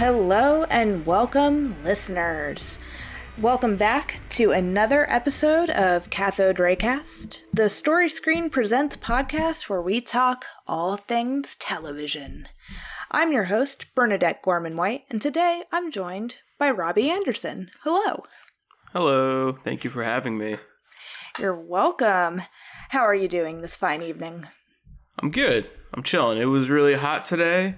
Hello and welcome, listeners. Welcome back to another episode of Cathode Raycast, the Story Screen Presents podcast where we talk all things television. I'm your host, Bernadette Gorman-White, and today I'm joined by Robby Anderson. Hello. Hello. Thank you for having me. You're welcome. How are you doing this fine evening? I'm good. I'm chilling. It was really hot today,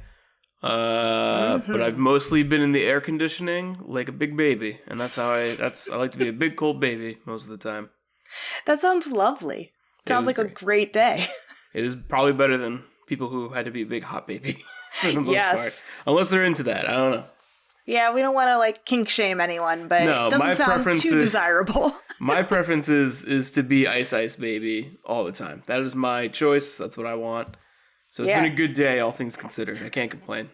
but I've mostly been in the air conditioning like a big baby, and that's how I like to be a big cold baby most of the time. That sounds lovely. Sounds like great. A great day. It is probably better than people who had to be a big hot baby for the most part. Unless they're into that. I don't know. Yeah, we don't want to kink shame anyone, but no, it doesn't sound too desirable. My preference is to be ice baby all the time. That is my choice. That's what I want. So it's been a good day, all things considered. I can't complain.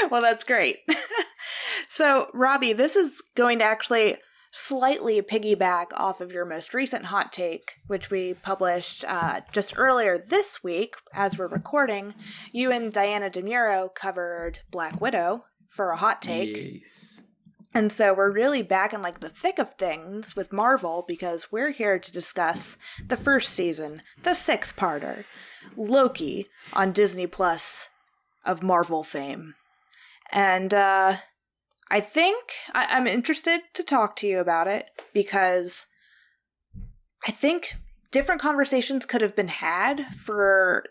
Well, that's great. So, Robby, this is going to actually slightly piggyback off of your most recent hot take, which we published just earlier this week as we're recording. You and Diana DeMuro covered Black Widow for a hot take. Yes. And so we're really back in the thick of things with Marvel because we're here to discuss the first season, the 6-parter, Loki on Disney Plus of Marvel fame. And I think I'm interested to talk to you about it because I think different conversations could have been had for,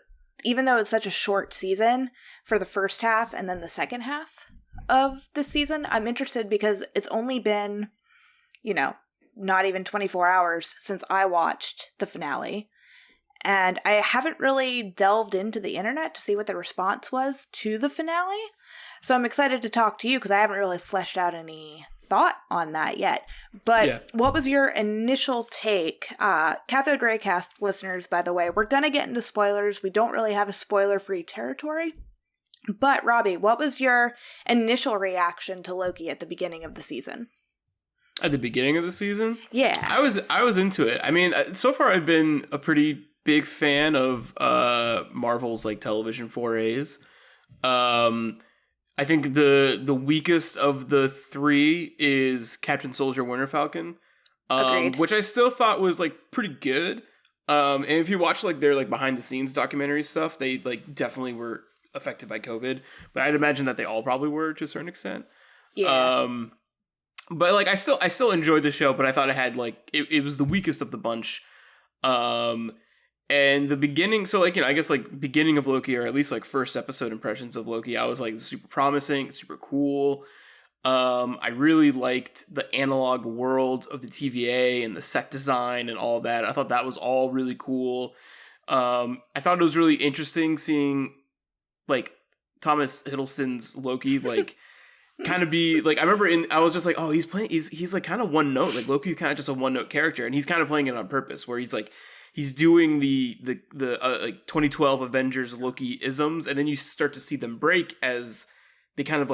even though it's such a short season, for the first half and then the second half of this season. I'm interested because it's only been, not even 24 hours since I watched the finale. And I haven't really delved into the internet to see what the response was to the finale. So I'm excited to talk to you because I haven't really fleshed out any thought on that yet. But What was your initial take? Cathode Raycast listeners, by the way, we're going to get into spoilers. We don't really have a spoiler-free territory. But Robby, what was your initial reaction to Loki at the beginning of the season? At the beginning of the season? Yeah. I was into it. I mean, so far I've been a pretty big fan of Marvel's television forays. I think the weakest of the three is Captain Soldier Winter Falcon, which I still thought was pretty good. And if you watch their behind the scenes documentary stuff, they definitely were affected by COVID, but I'd imagine that they all probably were to a certain extent. Yeah. But I still enjoyed the show, but I thought it had it was the weakest of the bunch. And the beginning, so I guess beginning of Loki, or at least first episode impressions of Loki, I was super promising, super cool. I really liked the analog world of the TVA and the set design and all that. I thought that was all really cool. I thought it was really interesting seeing Thomas Hiddleston's Loki kind of be I remember I was just he's kind of one note. Loki's kind of just a one note character, and he's kind of playing it on purpose where he's doing the 2012 Avengers Loki isms, and then you start to see them break as they kind of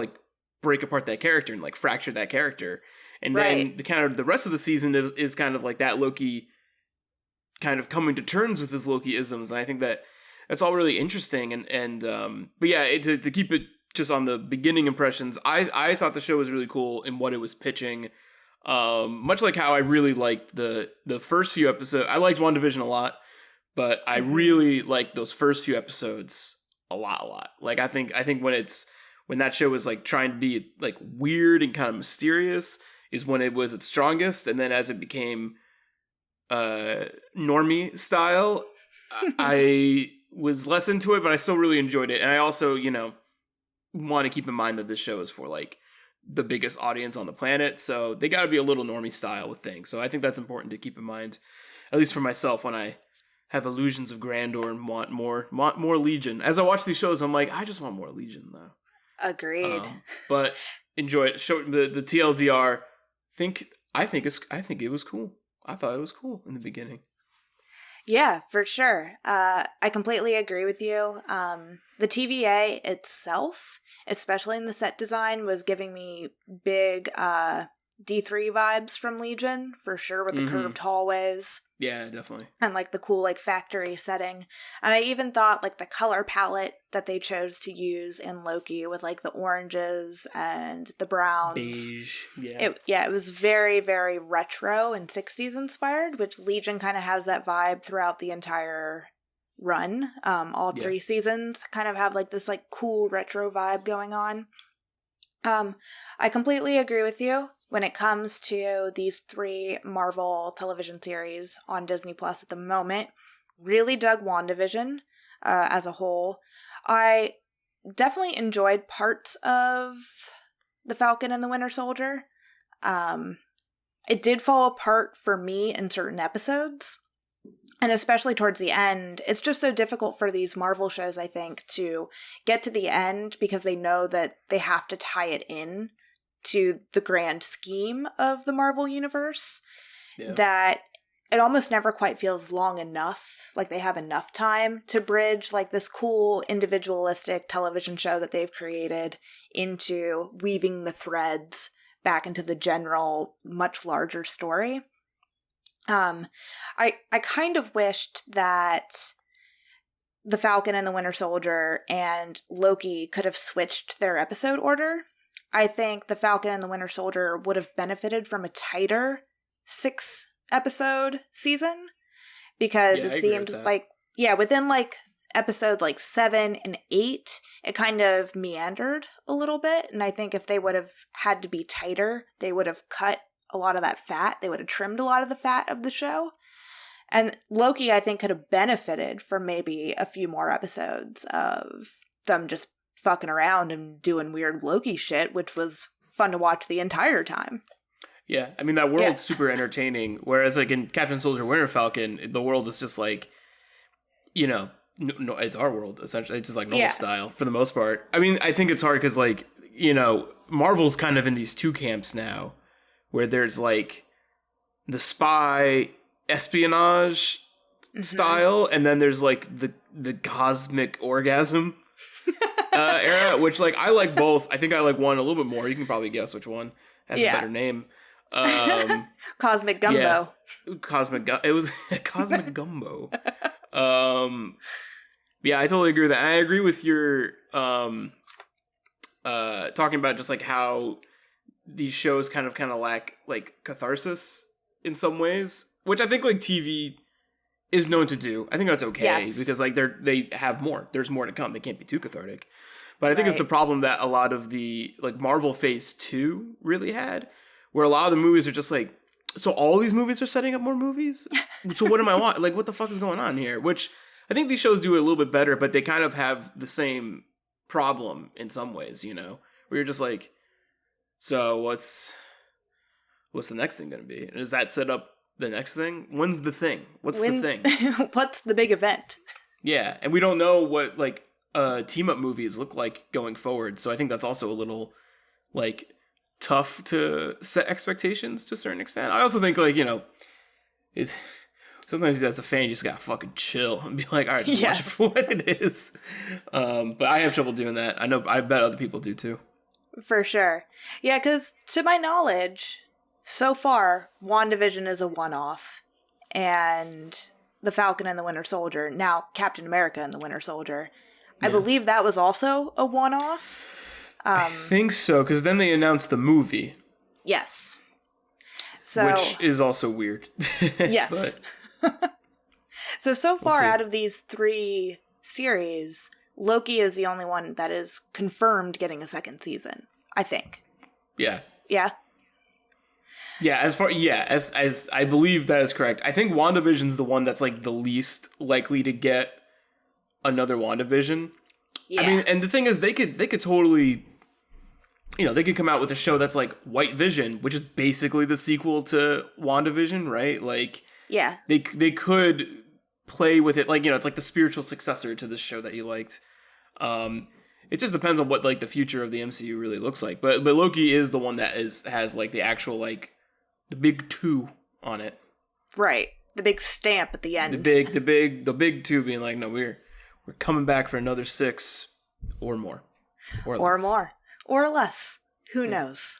break apart that character and fracture that character. And then the rest of the season is kind of that Loki kind of coming to terms with his Loki isms, and I think that's all really interesting. But yeah, to keep it just on the beginning impressions, I thought the show was really cool in what it was pitching. Much like how I really liked the first few episodes. I liked WandaVision a lot, but I really liked those first few episodes a lot. I think when that show was trying to be weird and kind of mysterious is when it was its strongest, and then as it became normie style, I was less into it, but I still really enjoyed it. And I also, want to keep in mind that this show is for the biggest audience on the planet, so they got to be a little normie style with things. So I think that's important to keep in mind, at least for myself, when I have illusions of grandeur and want more Legion. As I watch these shows, I'm I just want more Legion though. Agreed. But enjoy it. Show the TLDR. I think it was cool. I thought it was cool in the beginning. Yeah, for sure. I completely agree with you. The TVA itself, especially in the set design, was giving me big D3 vibes from Legion, for sure, with the curved hallways. Yeah, definitely. And, like, the cool, like, factory setting. And I even thought, like, the color palette that they chose to use in Loki with, like, the oranges and the browns. Beige, yeah. It was very, very retro and 60s inspired, which Legion kind of has that vibe throughout the entire run. All 3 seasons kind of have, like, this, like, cool retro vibe going on. I completely agree with you when it comes to these 3 Marvel television series on Disney Plus at the moment. Really dug WandaVision as a whole. I definitely enjoyed parts of The Falcon and the Winter Soldier. It did fall apart for me in certain episodes. And especially towards the end, it's just so difficult for these Marvel shows, I think, to get to the end because they know that they have to tie it in to the grand scheme of the Marvel universe, that it almost never quite feels long enough, like they have enough time to bridge like this cool individualistic television show that they've created into weaving the threads back into the general, much larger story. I kind of wished that The Falcon and the Winter Soldier and Loki could have switched their episode order. I think The Falcon and the Winter Soldier would have benefited from a tighter 6-episode season, because it seemed like, within like episode like 7 and 8, it kind of meandered a little bit. And I think if they would have had to be tighter, they would have cut a lot of that fat. They would have trimmed a lot of the fat of the show. And Loki, I think, could have benefited from maybe a few more episodes of them just fucking around and doing weird Loki shit, which was fun to watch the entire time. Yeah, I mean, that world's super entertaining. Whereas, like, in Captain Soldier Winter Falcon, the world is just like, you know, no, it's our world, essentially. It's just like normal style for the most part. I mean, I think it's hard because, like, you know, Marvel's kind of in these 2 camps now, where there's like the spy espionage style, and then there's like the cosmic orgasm era, which like I like both. I think I like one a little bit more. You can probably guess which one has a better name. Cosmic Gumbo. Yeah, it was Cosmic Gumbo. Yeah, I totally agree with that. And I agree with your talking about just like how these shows kind of lack like catharsis in some ways, which I think like TV is known to do. I think that's okay because like they have more. There's more to come. They can't be too cathartic. But I think it's the problem that a lot of the like Marvel Phase 2 really had, where a lot of the movies are just like, so all these movies are setting up more movies? So what am I want? Like, what the fuck is going on here? Which I think these shows do a little bit better, but they kind of have the same problem in some ways, you know, where you're just like, so what's the next thing going to be? And does that set up the next thing? When's the thing? What's the thing? What's the big event? Yeah, and we don't know what like team-up movies look like going forward, so I think that's also a little like tough to set expectations to a certain extent. I also think like, you know, sometimes as a fan you just gotta fucking chill and be like, all right, just watch it for what it is. But I have trouble doing that. I bet other people do too. For sure. Yeah, because to my knowledge, so far, WandaVision is a one-off, and The Falcon and the Winter Soldier, now Captain America and the Winter Soldier, I believe that was also a one-off. I think so, because then they announced the movie. Yes. So, which is also weird. Yes. So far out of these 3 series, Loki is the only one that is confirmed getting a second season, I think. Yeah. Yeah? Yeah, as I believe that is correct. I think WandaVision's the one that's like the least likely to get another WandaVision. Yeah. I mean, and the thing is they could totally, you know, they could come out with a show that's like White Vision, which is basically the sequel to WandaVision, right? Like, yeah. They could play with it, like, you know, it's like the spiritual successor to this show that you liked. It just depends on what like the future of the MCU really looks like. But Loki is the one that has like the actual like the big 2 on it. Right. The big stamp at the end. The big 2 being like, no, we're coming back for another 6 or more. Or less. Or less. Who knows?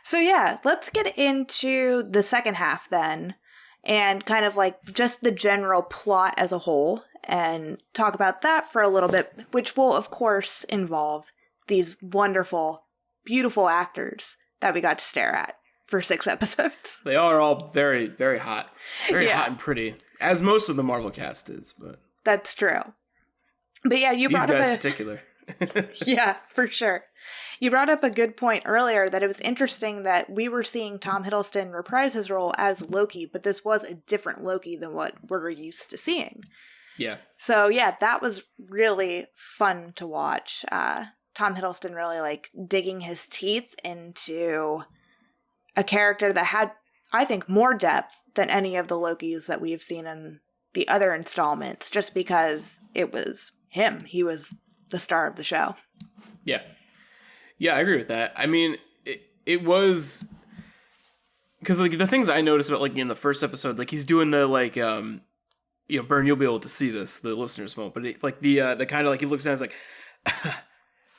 So yeah, let's get into the second half then, and kind of like just the general plot as a whole, and talk about that for a little bit, which will of course involve these wonderful, beautiful actors that we got to stare at for 6 episodes. They are all very, very hot. Very Yeah. hot and pretty. As most of the Marvel cast is, but That's true. But yeah, you these brought guys in up particular. Yeah, for sure. You brought up a good point earlier that it was interesting that we were seeing Tom Hiddleston reprise his role as Loki, but this was a different Loki than what we're used to seeing. Yeah. So yeah, that was really fun to watch. Tom Hiddleston really like digging his teeth into a character that had, I think, more depth than any of the Lokis that we've seen in the other installments, just because it was him. He was the star of the show. Yeah. Yeah, I agree with that. I mean, it was... Because, like, the things I noticed about, like, in the first episode, like, he's doing the, like, Bern, you'll be able to see this, the listeners won't, but, like, the kind of, like, he looks down and is like...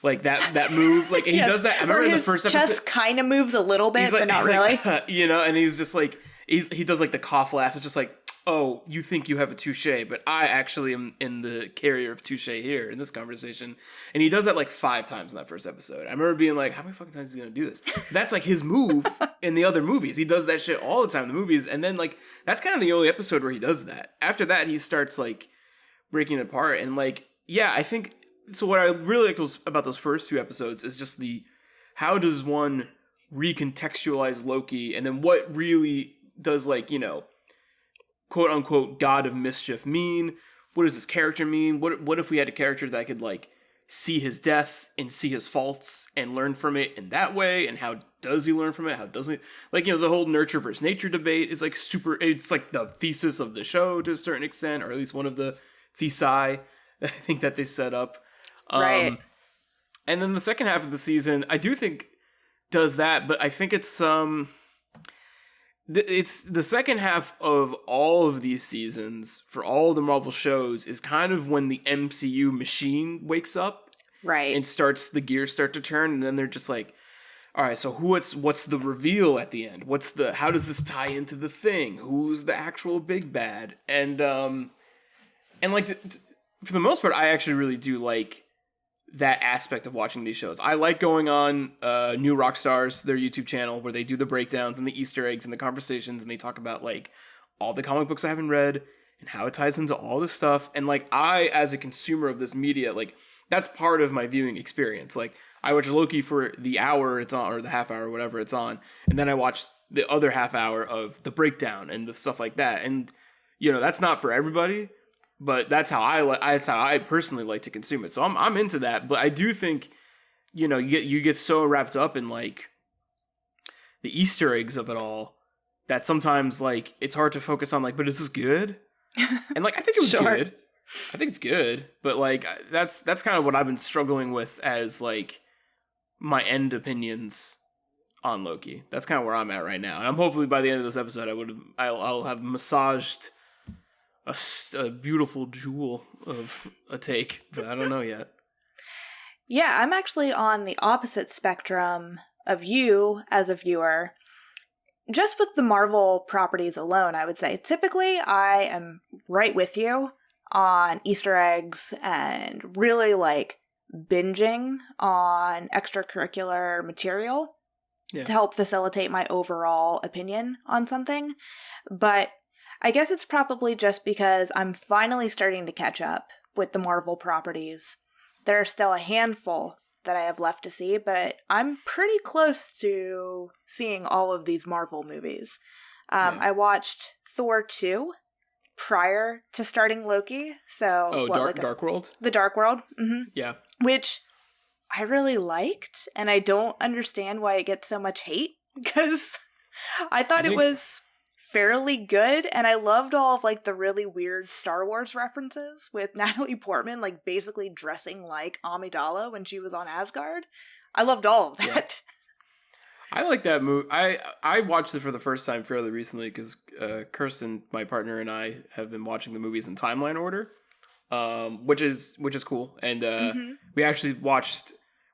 like, that move, like, he Yes, does that. I remember in the first episode... just kind of moves a little bit, like, but not really. Like, and he's just, like... He does, like, the cough laugh. It's just like, oh, you think you have a touche, but I actually am in the carrier of touche here in this conversation. And he does that like 5 times in that first episode. I remember being like, how many fucking times is he gonna do this? That's like his move in the other movies. He does that shit all the time in the movies. And then like, that's kind of the only episode where he does that. After that, he starts like breaking it apart. And like, yeah, I think, so what I really liked about those first 2 episodes is just how does one recontextualize Loki? And then what really does like, quote unquote God of Mischief mean? What does this character mean? What if we had a character that could like see his death and see his faults and learn from it in that way? And how does he learn from it? How doesn't he? Like, the whole nurture versus nature debate is like it's like the thesis of the show to a certain extent, or at least one of the thesi that I think that they set up. Right. And then the second half of the season, I do think does that, but I think it's the second half of all of these seasons for all of the Marvel shows is kind of when the MCU machine wakes up, right, and the gears start to turn, and then they're just like, all right, so what's the reveal at the end? How does this tie into the thing? Who's the actual big bad? And like for the most part, I actually really do like that aspect of watching these shows. I like going on New Rockstars, their YouTube channel, where they do the breakdowns and the Easter eggs and the conversations, and they talk about like all the comic books I haven't read and how it ties into all this stuff. And like, I, as a consumer of this media, like that's part of my viewing experience. Like, I watch Loki for the hour it's on, or the half hour, whatever it's on, and then I watch the other half hour of the breakdown and the stuff like that. And that's not for everybody, but that's how I personally like to consume it. So I'm into that. But I do think, you get so wrapped up in like the Easter eggs of it all that sometimes like it's hard to focus on like, but is this good? And like, I think it was Sure. good. I think it's good. But like, that's kind of what I've been struggling with as like my end opinions on Loki. That's kind of where I'm at right now. And I'm hopefully by the end of this episode, I'll have massaged a beautiful jewel of a take, but I don't know yet. Yeah, I'm actually on the opposite spectrum of you as a viewer. Just with the Marvel properties alone, I would say. Typically, I am right with you on Easter eggs and really like binging on extracurricular material to help facilitate my overall opinion on something. But I guess it's probably just because I'm finally starting to catch up with the Marvel properties. There are still a handful that I have left to see, but I'm pretty close to seeing all of these Marvel movies. I watched Thor 2 prior to starting Loki. So Dark World? The Dark World. Mm-hmm. Yeah. Which I really liked, and I don't understand why it gets so much hate, because I thought it was fairly good, and I loved all of like the really weird Star Wars references with Natalie Portman like basically dressing like Amidala when she was on Asgard. I loved all of that. I like that movie. I watched it for the first time fairly recently because Kirsten, my partner, and I have been watching the movies in timeline order, which is cool. And we actually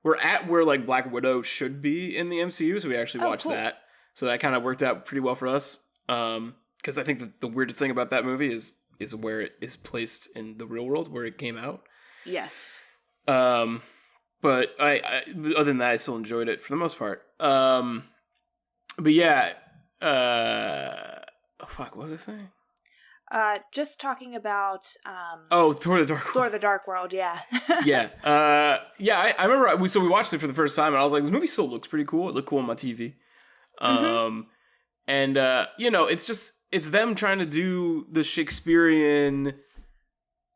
we're at where like Black Widow should be in the MCU, so we actually watched cool. that. So that kind of worked out pretty well for us. Because I think that the weirdest thing about that movie is where it is placed in the real world, where it came out. Yes. But I other than that, I still enjoyed it for the most part. But yeah, what was I saying? Just talking about Thor the Dark World. Thor the Dark World, yeah. Yeah. I remember we watched it for the first time and I was like, this movie still looks pretty cool. It looked cool on my TV. And it's them trying to do the Shakespearean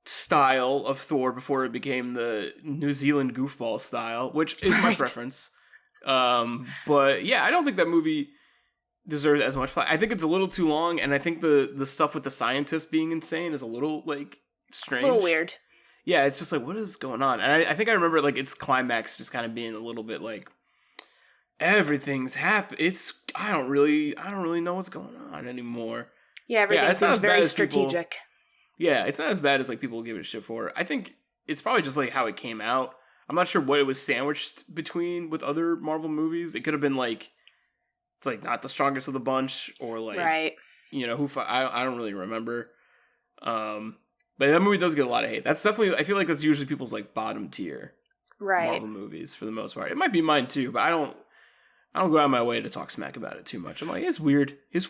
style of Thor before it became the New Zealand goofball style, which is my preference. But yeah, I don't think that movie deserves as much flack. I think it's a little too long, and I think the stuff with the scientists being insane is a little like strange. A little weird. Yeah, it's just like, what is going on? And I think I remember like its climax just kind of being a little bit like everything's happening. I don't really know what's going on anymore. Yeah, everything seems very strategic. It's not as bad as like people give it shit for. I think it's probably just like how it came out. I'm not sure what it was sandwiched between with other Marvel movies. It could have been like it's like not the strongest of the bunch, or like right. I don't really remember. But that movie does get a lot of hate. That's definitely, I feel like that's usually people's like bottom tier Marvel movies for the most part. It might be mine too, but I don't go out of my way to talk smack about it too much. I'm like, it's weird. It's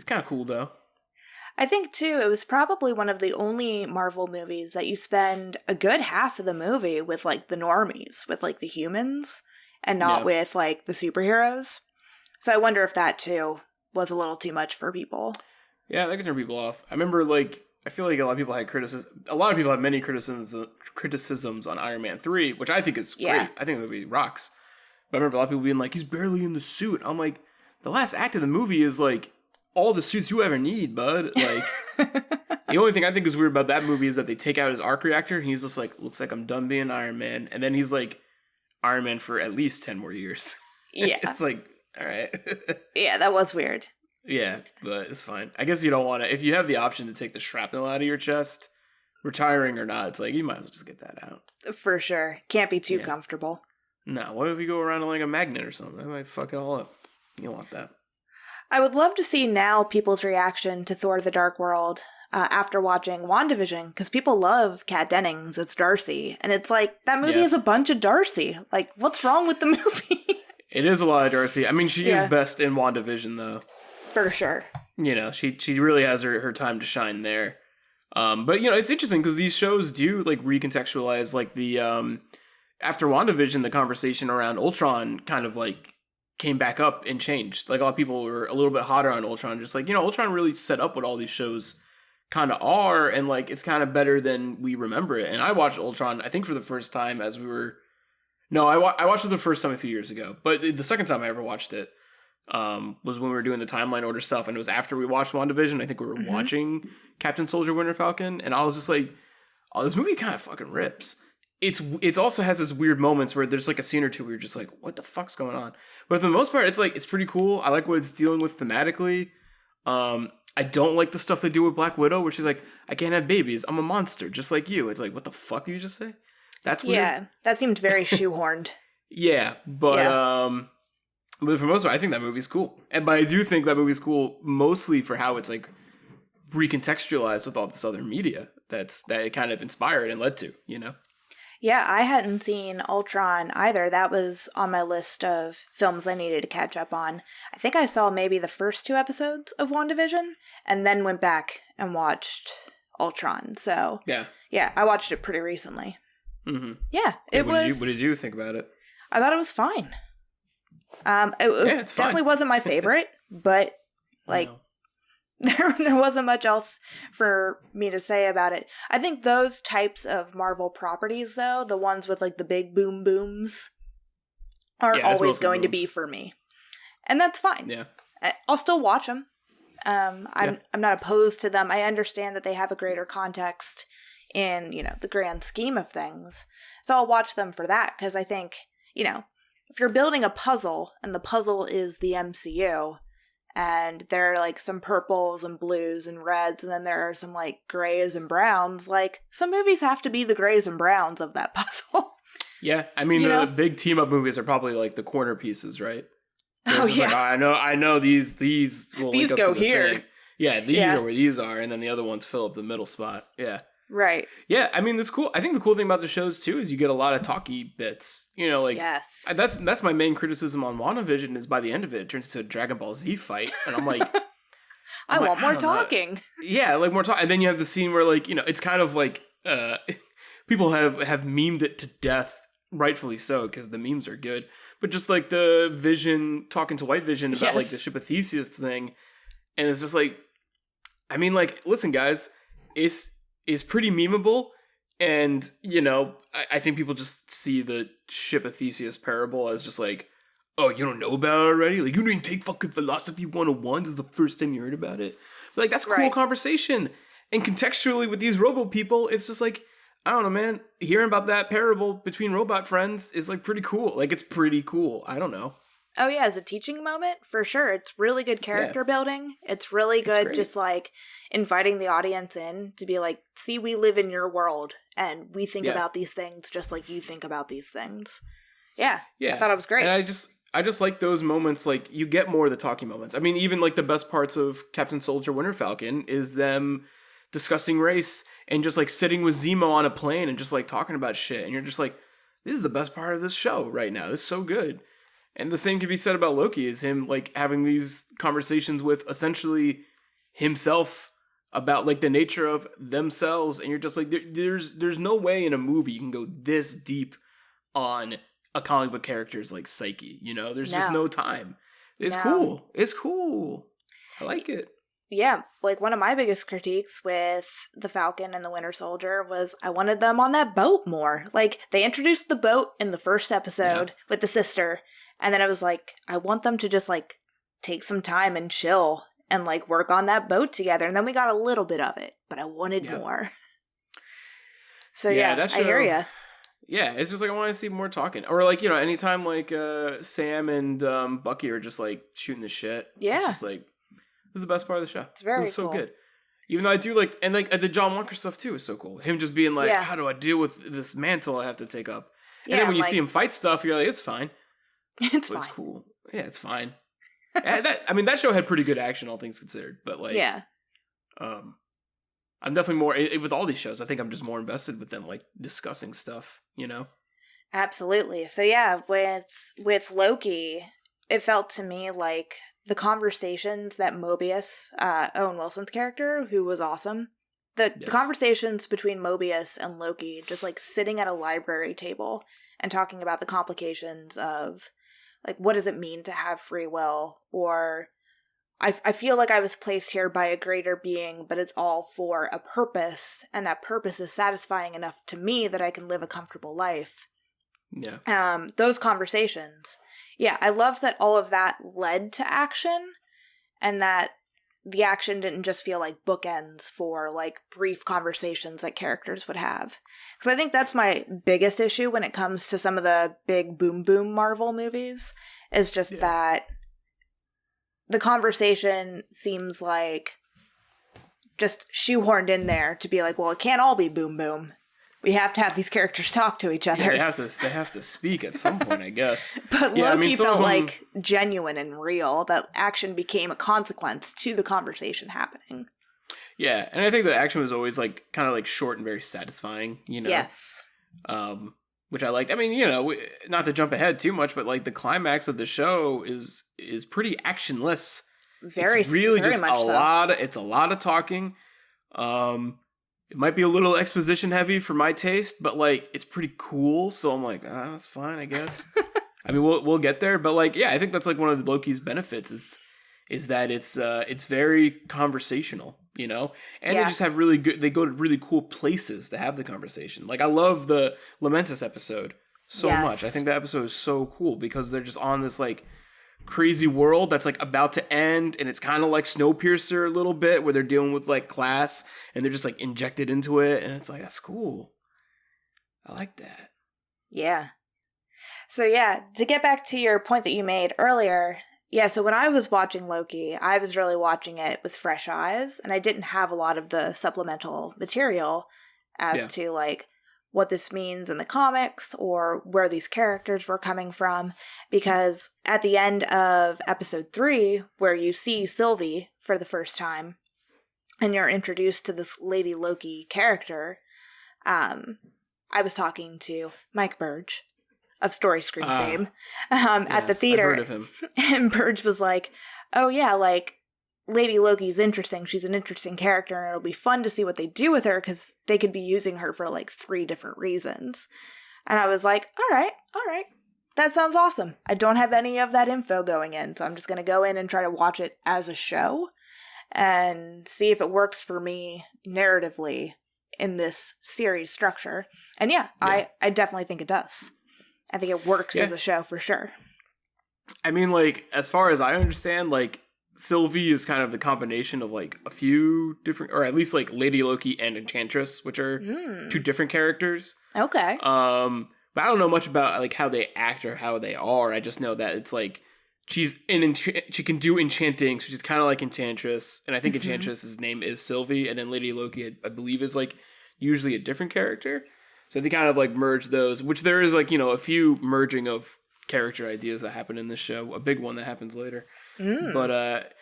kind of cool though. I think too, it was probably one of the only Marvel movies that you spend a good half of the movie with like the normies, with like the humans, and not with like the superheroes. So I wonder if that too was a little too much for people. Yeah, that could turn people off. I remember I feel like a lot of people had criticism. A lot of people have many criticisms on Iron Man 3, which I think is great. I think the movie rocks. But I remember a lot of people being like, he's barely in the suit. I'm like, the last act of the movie is like all the suits you ever need, bud. Like, the only thing I think is weird about that movie is that they take out his arc reactor and he's just like, looks like I'm done being Iron Man. And then he's like Iron Man for at least 10 more years. Yeah. It's like, all right. Yeah, that was weird. Yeah, but it's fine. I guess you don't want to, if you have the option to take the shrapnel out of your chest, retiring or not, it's like, you might as well just get that out. For sure. Can't be too comfortable. No, what if you go around like a magnet or something? That might fuck it all up. You don't want that. I would love to see now people's reaction to Thor the Dark World after watching WandaVision, because people love Kat Dennings. It's Darcy. And it's like, that movie is a bunch of Darcy. Like, what's wrong with the movie? It is a lot of Darcy. I mean, she is best in WandaVision, though. For sure. She really has her time to shine there. But, it's interesting because these shows do, like, recontextualize, like, the, after WandaVision, the conversation around Ultron kind of, like, came back up and changed. Like, a lot of people were a little bit hotter on Ultron. Just like, Ultron really set up what all these shows kind of are, and, like, it's kind of better than we remember it. And I watched Ultron, I think, for the first time as we were... No, I watched it the first time a few years ago. But the second time I ever watched it was when we were doing the timeline order stuff, and it was after we watched WandaVision. I think we were watching Captain Soldier Winter Falcon, and I was just like, oh, this movie kind of fucking rips. It also has this weird moments where there's like a scene or two where you're just like, what the fuck's going on? But for the most part, it's like, it's pretty cool. I like what it's dealing with thematically. I don't like the stuff they do with Black Widow, where she's like, I can't have babies. I'm a monster, just like you. It's like, what the fuck did you just say? That's weird. Yeah, that seemed very shoehorned. But for the most part, I think that movie's cool. But I do think that movie's cool mostly for how it's like recontextualized with all this other media that it kind of inspired and led to, Yeah, I hadn't seen Ultron either. That was on my list of films I needed to catch up on. I think I saw maybe the first 2 episodes of WandaVision and then went back and watched Ultron. So, yeah, I watched it pretty recently. Mm-hmm. Yeah, What did you think about it? I thought it was fine. It definitely wasn't my favorite, but like there wasn't much else for me to say about it. I think those types of Marvel properties, though, the ones with like the big boom booms, are always going to be for me, and that's fine. Yeah, I'll still watch them. I'm not opposed to them. I understand that they have a greater context in, the grand scheme of things. So I'll watch them for that, because I think, if you're building a puzzle and the puzzle is the MCU and there are like some purples and blues and reds and then there are some like grays and browns, like some movies have to be the grays and browns of that puzzle. Yeah, I mean, You the know? big team up movies are probably like the corner pieces, right? Where Oh it's just yeah, like, oh, I know these will these link up go to the here. thing. Yeah, these Yeah, are where these are, and then the other ones fill up the middle spot. Yeah. right. Yeah, I mean, that's cool. I think the cool thing about the shows, too, is you get a lot of talky bits. You know, like, Yes. that's my main criticism on WandaVision is by the end of it, it turns into a Dragon Ball Z fight. And I'm like, I want more don't know. talking. Yeah, like more talk. And then you have the scene where, like, you know, it's kind of like, people have memed it to death, rightfully so, because the memes are good. But just like the Vision talking to White Vision about like the ship of Theseus thing. And it's just like, I mean, like, listen, guys, it's pretty memeable, and you know, I think people just see the ship of Theseus parable as just like, oh, you don't know about it already? Like, you didn't take fucking philosophy 101. This is the first time you heard about it. But like, that's cool conversation. And contextually with these robo people, it's just like, I don't know, man. Hearing about that parable between robot friends is like pretty cool. Like, it's pretty cool. I don't know. Oh yeah, as a teaching moment, for sure. It's really good character building. It's really good just like inviting the audience in to be like, see, we live in your world and we think about these things just like you think about these things. Yeah. I thought it was great. And I just like those moments, like, you get more of the talking moments. I mean, even like the best parts of Captain Soldier Winter Falcon is them discussing race and just like sitting with Zemo on a plane and just like talking about shit. And you're just like, this is the best part of this show right now. This is so good. And the same can be said about Loki, is him like having these conversations with essentially himself about like the nature of themselves. And you're just like, there's no way in a movie you can go this deep on a comic book character's like psyche, you know? There's just no time. It's cool. It's cool. I like it. Yeah, like one of my biggest critiques with the Falcon and the Winter Soldier was I wanted them on that boat more. Like, they introduced the boat in the first episode with the sister, and then I was like, I want them to just like take some time and chill and like work on that boat together. And then we got a little bit of it, but I wanted more. So that show, I hear ya. Yeah, it's just like I want to see more talking. Or like, you know, anytime like Sam and Bucky are just like shooting the shit. Yeah. It's just like, this is the best part of the show. It's very so good. Even though I do like, and like the John Walker stuff too is so cool. Him just being like, how do I deal with this mantle I have to take up? And then when you see him fight stuff, you're like, it's fine. It's fine. It's cool. Yeah, it's fine. And that show had pretty good action, all things considered. But like, I'm definitely more with all these shows. I think I'm just more invested with them, like discussing stuff. You know. Absolutely. So yeah, with Loki, it felt to me like the conversations that Mobius, Owen Wilson's character, who was awesome, the conversations between Mobius and Loki, just like sitting at a library table and talking about the complications of like, what does it mean to have free will? Or I feel like I was placed here by a greater being, but it's all for a purpose, and that purpose is satisfying enough to me that I can live a comfortable life. Yeah. Those conversations. Yeah, I loved that all of that led to action, and that the action didn't just feel like bookends for like brief conversations that characters would have. Because I think that's my biggest issue when it comes to some of the big boom boom Marvel movies, is just that the conversation seems like just shoehorned in there to be like, well, it can't all be boom boom. We have to have these characters talk to each other. Yeah, they have to speak at some point, I guess. But Loki felt like genuine and real. That action became a consequence to the conversation happening. Yeah, and I think the action was always like kind of like short and very satisfying, you know? Yes. Which I liked. I mean, you know, not to jump ahead too much, but like the climax of the show is pretty actionless. It's really very just a lot. It's a lot of talking. It might be a little exposition heavy for my taste, but like it's pretty cool. So I'm like, that's fine, I guess. I mean, we'll get there, but like, yeah, I think that's like one of Loki's benefits is that it's very conversational, you know, and they just have really good. They go to really cool places to have the conversation. Like I love the Lamentus episode so much. I think that episode is so cool because they're just on this like crazy world that's like about to end, and it's kind of like Snowpiercer a little bit, where they're dealing with like class and they're just like injected into it, and it's like, that's cool. I like that. Yeah. So yeah, to get back to your point that you made earlier, so when I was watching Loki, I was really watching it with fresh eyes, and I didn't have a lot of the supplemental material as to like what this means in the comics or where these characters were coming from, because at the end of episode 3, where you see Sylvie for the first time and you're introduced to this Lady Loki character, I was talking to Mike Burge of Story Screen fame at the theater. I've heard of him. And Burge was like, oh yeah, like, Lady Loki's interesting. She's an interesting character, and it'll be fun to see what they do with her, because they could be using her for, like, 3 different reasons. And I was like, all right. That sounds awesome. I don't have any of that info going in, so I'm just going to go in and try to watch it as a show and see if it works for me narratively in this series structure. And yeah. I definitely think it does. I think it works as a show for sure. I mean, like, as far as I understand, like, Sylvie is kind of the combination of, like, a few different, or at least, like, Lady Loki and Enchantress, which are 2 different characters. Okay. But I don't know much about, like, how they act or how they are. I just know that it's, like, she can do enchanting, so she's kind of like Enchantress, and I think Enchantress's name is Sylvie, and then Lady Loki, I believe, is, like, usually a different character. So they kind of, like, merge those, which there is, like, you know, a few merging of character ideas that happen in this show, a big one that happens later. But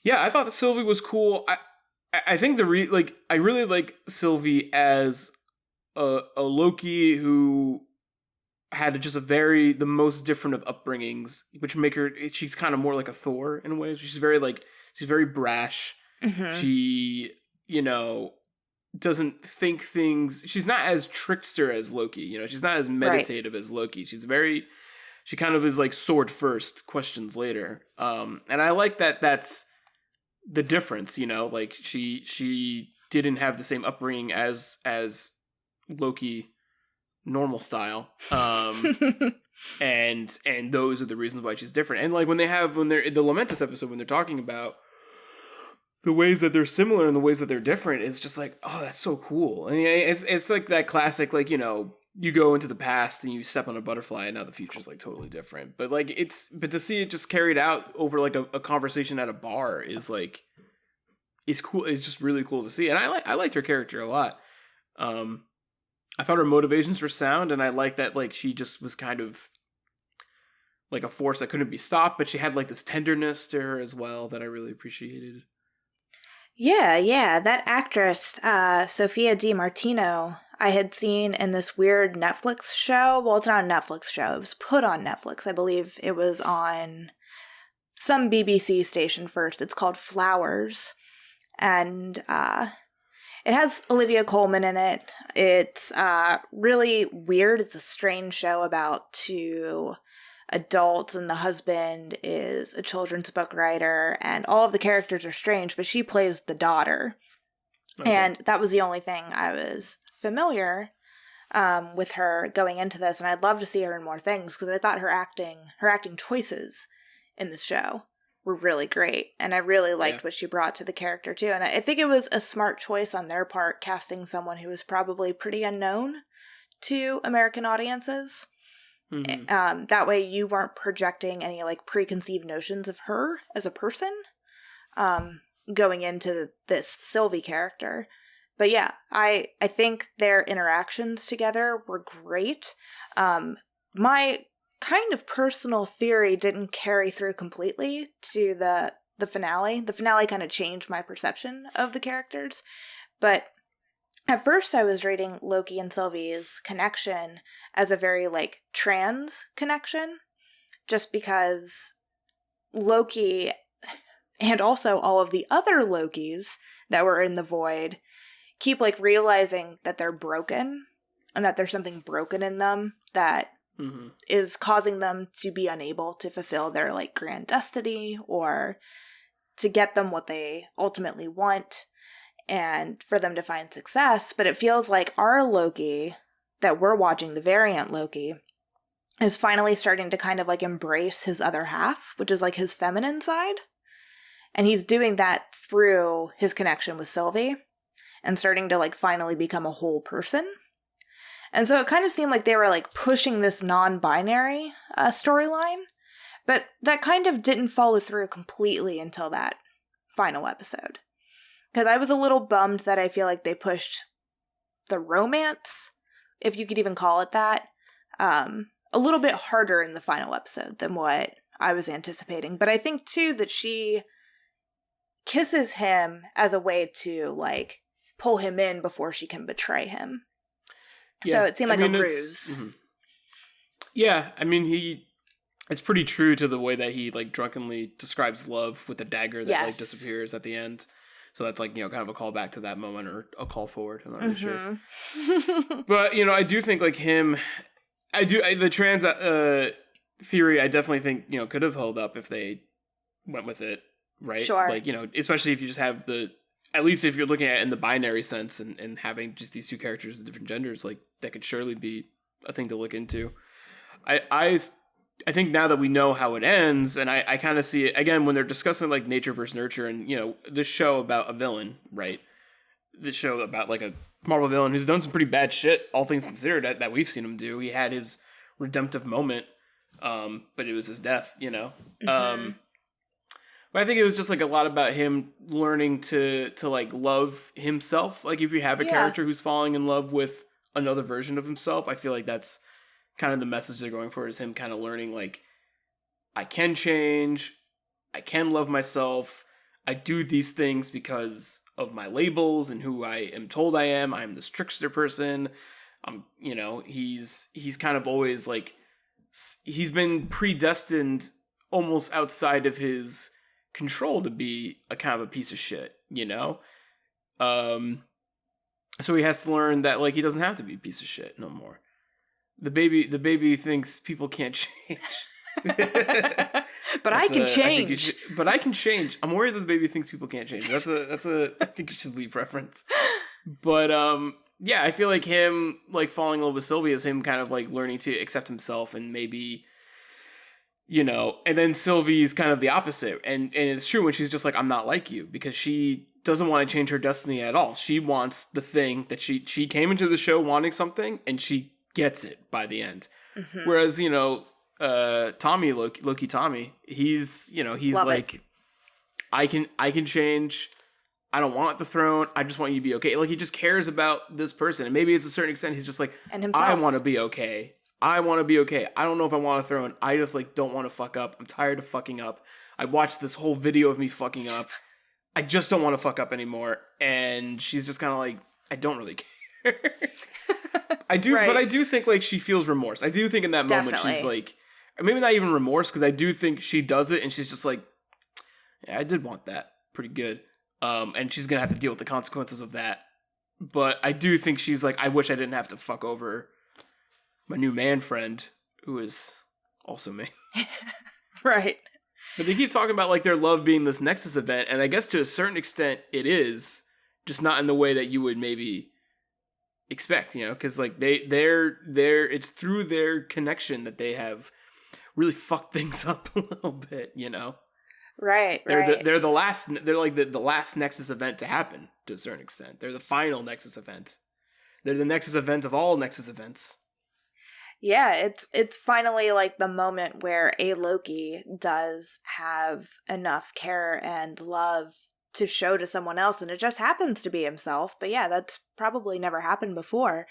yeah, I thought that Sylvie was cool. I think I really like Sylvie as a Loki who had just the most different of upbringings, which make her, she's kind of more like a Thor in a way. She's very brash. She, you know, doesn't think things, she's not as trickster as Loki, you know, she's not as meditative as Loki. She kind of is like sword first, questions later. And I like that that's the difference, you know, like she didn't have the same upbringing as Loki, normal style. And those are the reasons why she's different. And like when they're in the Lamentus episode, when they're talking about the ways that they're similar and the ways that they're different, it's just like, oh, that's so cool. I mean, it's like that classic, like, you know, you go into the past and you step on a butterfly and now the future's like totally different. But like but to see it just carried out over like a conversation at a bar is like, it's cool. It's just really cool to see. And I liked her character a lot. I thought her motivations were sound, and I liked that like she just was kind of like a force that couldn't be stopped, but she had like this tenderness to her as well that I really appreciated. Yeah. That actress, Sophia Di Martino, I had seen in this weird Netflix show. Well, it's not a Netflix show. It was put on Netflix. I believe it was on some BBC station first. It's called Flowers. And it has Olivia Colman in it. It's really weird. It's a strange show about 2 adults, and the husband is a children's book writer, and all of the characters are strange, but she plays the daughter. Okay. And that was the only thing I was familiar with her going into this, and I'd love to see her in more things, because I thought her acting choices in this show were really great, and I really liked what she brought to the character too. And I think it was a smart choice on their part, casting someone who was probably pretty unknown to American audiences. That way you weren't projecting any like preconceived notions of her as a person going into this Sylvie character. But yeah, I think their interactions together were great. My kind of personal theory didn't carry through completely to the finale. The finale kind of changed my perception of the characters. But at first I was reading Loki and Sylvie's connection as a very, like, trans connection, just because Loki, and also all of the other Lokis that were in the void, keep, like, realizing that they're broken, and that there's something broken in them that is causing them to be unable to fulfill their, like, grand destiny, or to get them what they ultimately want, and for them to find success. But it feels like our Loki that we're watching, the variant Loki, is finally starting to kind of like embrace his other half, which is like his feminine side. And he's doing that through his connection with Sylvie and starting to like finally become a whole person. And so it kind of seemed like they were like pushing this non-binary storyline, but that kind of didn't follow through completely until that final episode. Because I was a little bummed that I feel like they pushed the romance if you could even call it that, a little bit harder in the final episode than what I was anticipating. But I think, too, that she kisses him as a way to, like, pull him in before she can betray him. Yeah. So it seemed like a ruse. Mm-hmm. Yeah, I mean, it's pretty true to the way that he, like, drunkenly describes love with the dagger that, like, disappears at the end. So that's, like, you know, kind of a callback to that moment or a call forward. I'm not really sure. But, you know, I do think, like, the trans theory, I definitely think, you know, could have held up if they went with it, right? Sure. Like, you know, especially if you just have at least if you're looking at it in the binary sense and having just these two characters of different genders, like, that could surely be a thing to look into. I think now that we know how it ends, and I kind of see it, again, when they're discussing, like, nature versus nurture, and, you know, this show about a villain, right? This show about, like, a Marvel villain who's done some pretty bad shit, all things considered, that we've seen him do. He had his redemptive moment, but it was his death, you know? Mm-hmm. But I think it was just, like, a lot about him learning to like, love himself. Like, if you have a character who's falling in love with another version of himself, I feel like that's kind of the message they're going for, is him kind of learning, like, I can change, I can love myself, I do these things because of my labels and who I am told I am. I'm this trickster person. You know, he's kind of always, like, he's been predestined almost outside of his control to be a kind of a piece of shit, you know? So he has to learn that, like, he doesn't have to be a piece of shit no more. The baby thinks people can't change. But I can change. But I can change. I'm worried that the baby thinks people can't change. That's a I think you should leave reference. But yeah, I feel like him, like, falling in love with Sylvie is him kind of, like, learning to accept himself, and maybe, you know, and then Sylvie's kind of the opposite. And it's true when she's just like, I'm not like you, because she doesn't want to change her destiny at all. She wants the thing that she came into the show wanting something, and she gets it by the end. Mm-hmm. Whereas, you know, Tommy, Loki Tommy, he's Love like it. I can change. I don't want the throne. I just want you to be okay. Like, he just cares about this person. And maybe it's a certain extent he's just like, and himself. I want to be okay. I want to be okay. I don't know if I want a throne. I just, like, don't want to fuck up. I'm tired of fucking up. I watched this whole video of me fucking up. I just don't want to fuck up anymore. And she's just kind of like, I don't really care. I do, right. But I do think, like, she feels remorse. I do think in that moment she's like, or maybe not even remorse, because I do think she does it and she's just like, yeah, I did want that pretty good. And she's gonna have to deal with the consequences of that. But I do think she's like, I wish I didn't have to fuck over my new man friend, who is also me. Right. But they keep talking about, like, their love being this Nexus event, and I guess to a certain extent it is, just not in the way that you would maybe expect, you know, because, like, they're it's through their connection that they have really fucked things up a little bit, you know. Right. They're the last. They're like the last Nexus event to happen to a certain extent. They're the final Nexus event. They're the Nexus event of all Nexus events. Yeah, it's finally, like, the moment where a Loki does have enough care and love to show to someone else, and it just happens to be himself. But yeah, that's probably never happened before.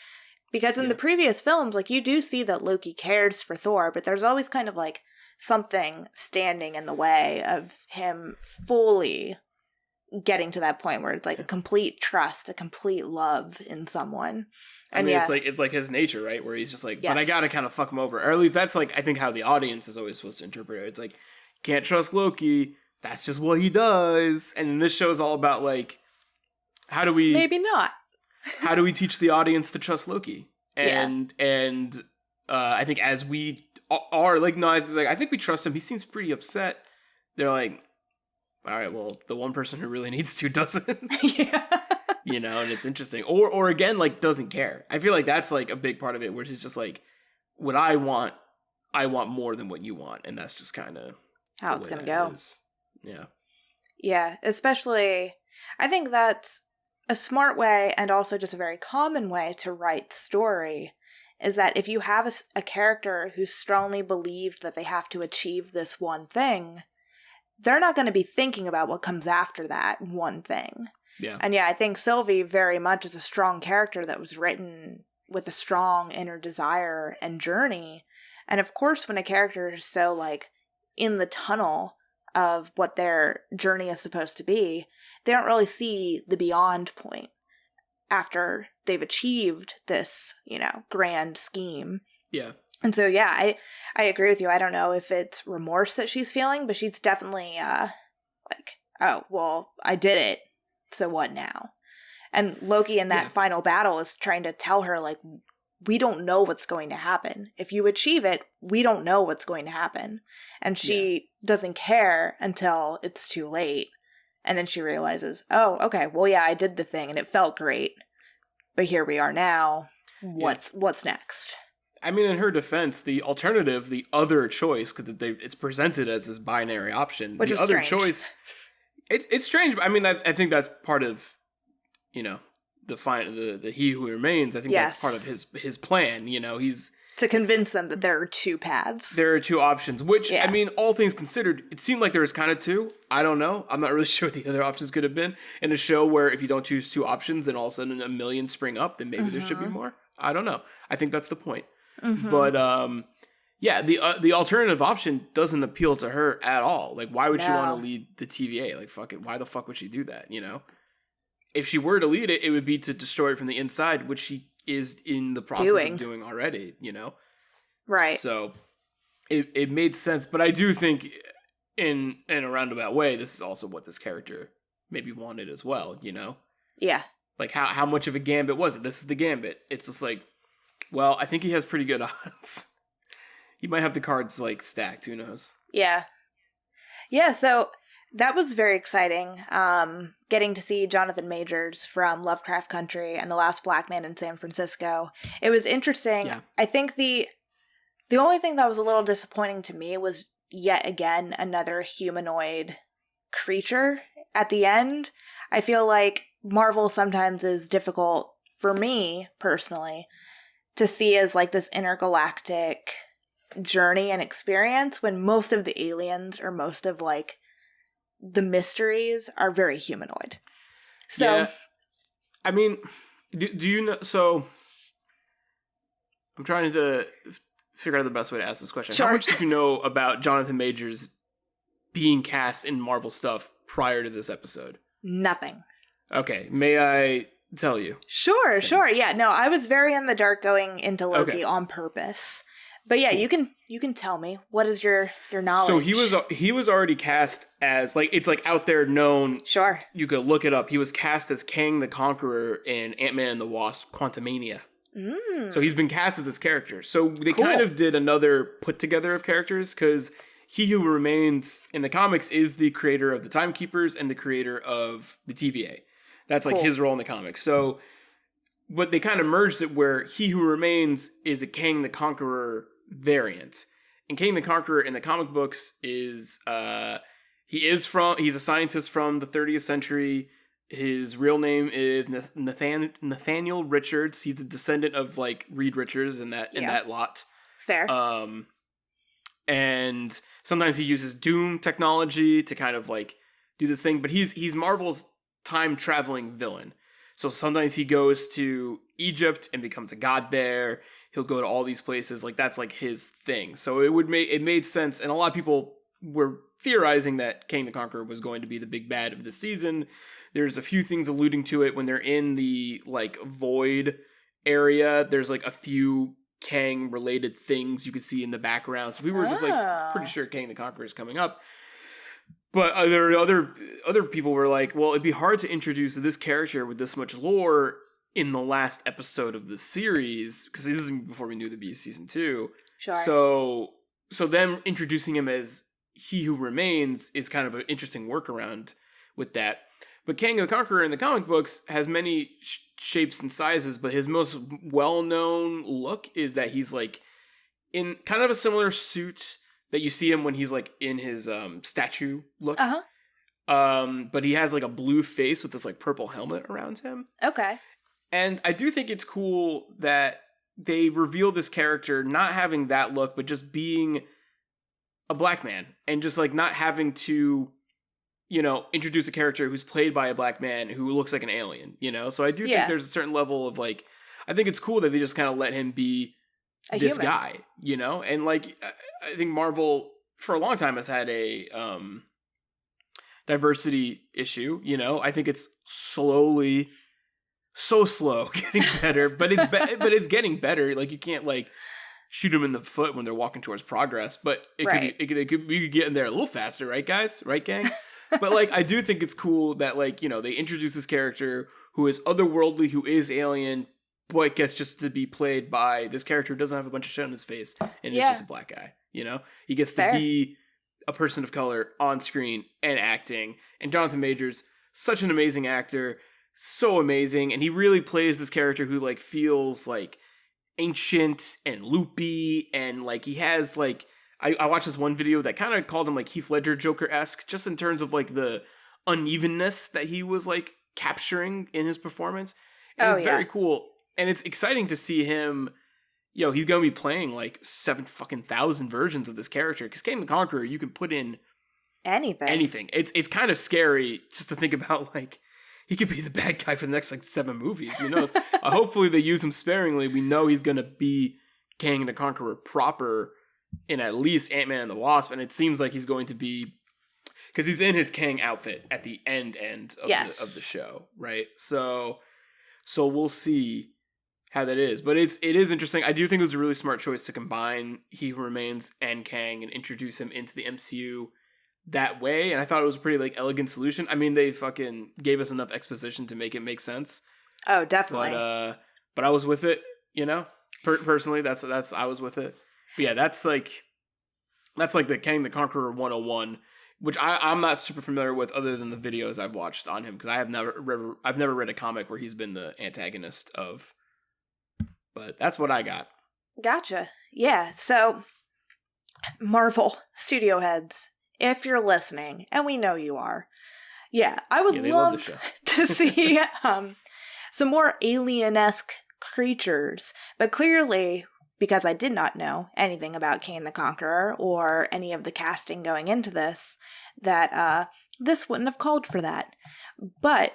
Because in the previous films, like, you do see that Loki cares for Thor, but there's always kind of, like, something standing in the way of him fully getting to that point where it's, like, a complete trust, a complete love in someone. And I mean, it's like his nature, right? Where he's just like, but I gotta kind of fuck him over. Or at least that's, like, I think how the audience is always supposed to interpret it. It's like, can't trust Loki. That's just what he does. And this show is all about, like, how do we... Maybe not. How do we teach the audience to trust Loki? And I think as we are, like, no, it's like, I think we trust him. He seems pretty upset. They're like, all right, well, the one person who really needs to doesn't. Yeah. You know, and it's interesting. Or again, like, doesn't care. I feel like that's, like, a big part of it, where he's just like, what I want more than what you want. And that's just kind of how it's going to go. Yeah. Yeah, especially, I think that's a smart way, and also just a very common way to write story, is that if you have a character who strongly believed that they have to achieve this one thing, they're not going to be thinking about what comes after that one thing. Yeah. And yeah, I think Sylvie very much is a strong character that was written with a strong inner desire and journey. And of course, when a character is so like in the tunnel of what their journey is supposed to be, they don't really see the beyond point after they've achieved this, grand scheme. Yeah. And so, yeah, I agree with you. I don't know if it's remorse that she's feeling, but she's definitely like, oh, well, I did it. So what now? And Loki in that final battle is trying to tell her, like, we don't know what's going to happen. If you achieve it, we don't know what's going to happen. And she doesn't care until it's too late. And then she realizes, oh, okay, well, yeah, I did the thing and it felt great. But here we are now. What's next? I mean, in her defense, the alternative, the other choice, because it's presented as this binary option. Which the is other strange. choice, it's strange. I mean, I think that's part of, the He Who Remains. I think that's part of his plan. He's to convince them that there are two paths. There are two options, which, I mean, all things considered, it seemed like there was kind of two. I don't know. I'm not really sure what the other options could have been. In a show where if you don't choose two options, then all of a sudden a million spring up, then maybe there should be more. I don't know. I think that's the point. Mm-hmm. But, the alternative option doesn't appeal to her at all. Like, why would she want to lead the TVA? Like, fuck it. Why the fuck would she do that, If she were to lead it, it would be to destroy it from the inside, which she is in the process of doing already, Right. So it made sense, but I do think in a roundabout way, this is also what this character maybe wanted as well, Yeah. Like how much of a gambit was it? This is the gambit. It's just like, well, I think he has pretty good odds. He might have the cards like stacked, who knows? Yeah. Yeah, so that was very exciting. Getting to see Jonathan Majors from Lovecraft Country and The Last Black Man in San Francisco. It was interesting. Yeah. I think the only thing that was a little disappointing to me was yet again another humanoid creature at the end. I feel like Marvel sometimes is difficult for me personally to see as like this intergalactic journey and experience when most of the aliens or most of like the mysteries are very humanoid. So, yeah. I mean, do you know? So, I'm trying to figure out the best way to ask this question. Sure. How much did you know about Jonathan Majors being cast in Marvel stuff prior to this episode? Nothing. Okay, may I tell you? Sure. Yeah, no, I was very in the dark going into Loki on purpose. But yeah, you can tell me, what is your knowledge? So he was already cast as like, it's like out there known. Sure. You could look it up. He was cast as Kang the Conqueror in Ant-Man and the Wasp: Quantumania. So he's been cast as this character. So they kind of did another put together of characters, because He Who Remains in the comics is the creator of the Timekeepers and the creator of the TVA. That's like his role in the comics. So, but they kind of merged it where He Who Remains is a Kang the Conqueror variant. And Kang the Conqueror in the comic books is, he's a scientist from the 30th century. His real name is Nathaniel Richards. He's a descendant of like Reed Richards in that lot. Fair. And sometimes he uses Doom technology to kind of like do this thing, but he's Marvel's time traveling villain. So sometimes he goes to Egypt and becomes a god there. He'll go to all these places. Like that's like his thing. So it made sense. And a lot of people were theorizing that Kang the Conqueror was going to be the big bad of the season. There's a few things alluding to it when they're in the like void area. There's like a few Kang related things you could see in the background. So we were just like pretty sure Kang the Conqueror is coming up. But other people were like, well, it'd be hard to introduce this character with this much lore in the last episode of the series, because this is before we knew the Beast season 2. Sure. So them introducing him as He Who Remains is kind of an interesting workaround with that. But Kang the Conqueror in the comic books has many shapes and sizes, but his most well-known look is that he's like in kind of a similar suit that you see him when he's like in his statue look. But he has like a blue face with this like purple helmet around him. Okay. And I do think it's cool that they reveal this character not having that look, but just being a black man and just like not having to, introduce a character who's played by a black man who looks like an alien, So I do think there's a certain level of like, I think it's cool that they just kind of let him be this human. guy, you know? And like, I think Marvel for a long time has had a diversity issue, you know? I think it's slowly, so slow getting better, but it's getting better. Like, you can't like shoot them in the foot when they're walking towards progress, but we could get in there a little faster, right, guys? Right, gang? But like, I do think it's cool that, like, you know, they introduce this character who is otherworldly, who is alien, but gets just to be played by this character who doesn't have a bunch of shit on his face and is just a black guy. You know, he gets to be a person of color on screen and acting. And Jonathan Majors, such an amazing actor, so amazing, and he really plays this character who like feels like ancient and loopy, and like he has like I watched this one video that kind of called him like Heath Ledger Joker-esque, just in terms of like the unevenness that he was like capturing in his performance. And it's very cool. And it's exciting to see him, he's going to be playing like 7,000 versions of this character. Because Kang the Conqueror, you can put in anything. It's kind of scary just to think about, like, he could be the bad guy for the next like 7 movies. Who knows? Hopefully they use him sparingly. We know he's going to be Kang the Conqueror proper in at least Ant-Man and the Wasp. And it seems like he's going to be, because he's in his Kang outfit at the end of the show, right? So we'll see how that is. But it is interesting. I do think it was a really smart choice to combine He Who Remains and Kang and introduce him into the MCU that way. And I thought it was a pretty like elegant solution. I mean, they fucking gave us enough exposition to make it make sense. Oh, definitely. But I was with it, personally, that's I was with it. But yeah, that's like the Kang the Conqueror 101, which I'm not super familiar with other than the videos I've watched on him, because I've never read a comic where he's been the antagonist of. But that's what I got. Gotcha. Yeah. So, Marvel studio heads, if you're listening, and we know you are, I would love to see some more alien-esque creatures. But clearly, because I did not know anything about Kang the Conqueror or any of the casting going into this, that this wouldn't have called for that. But,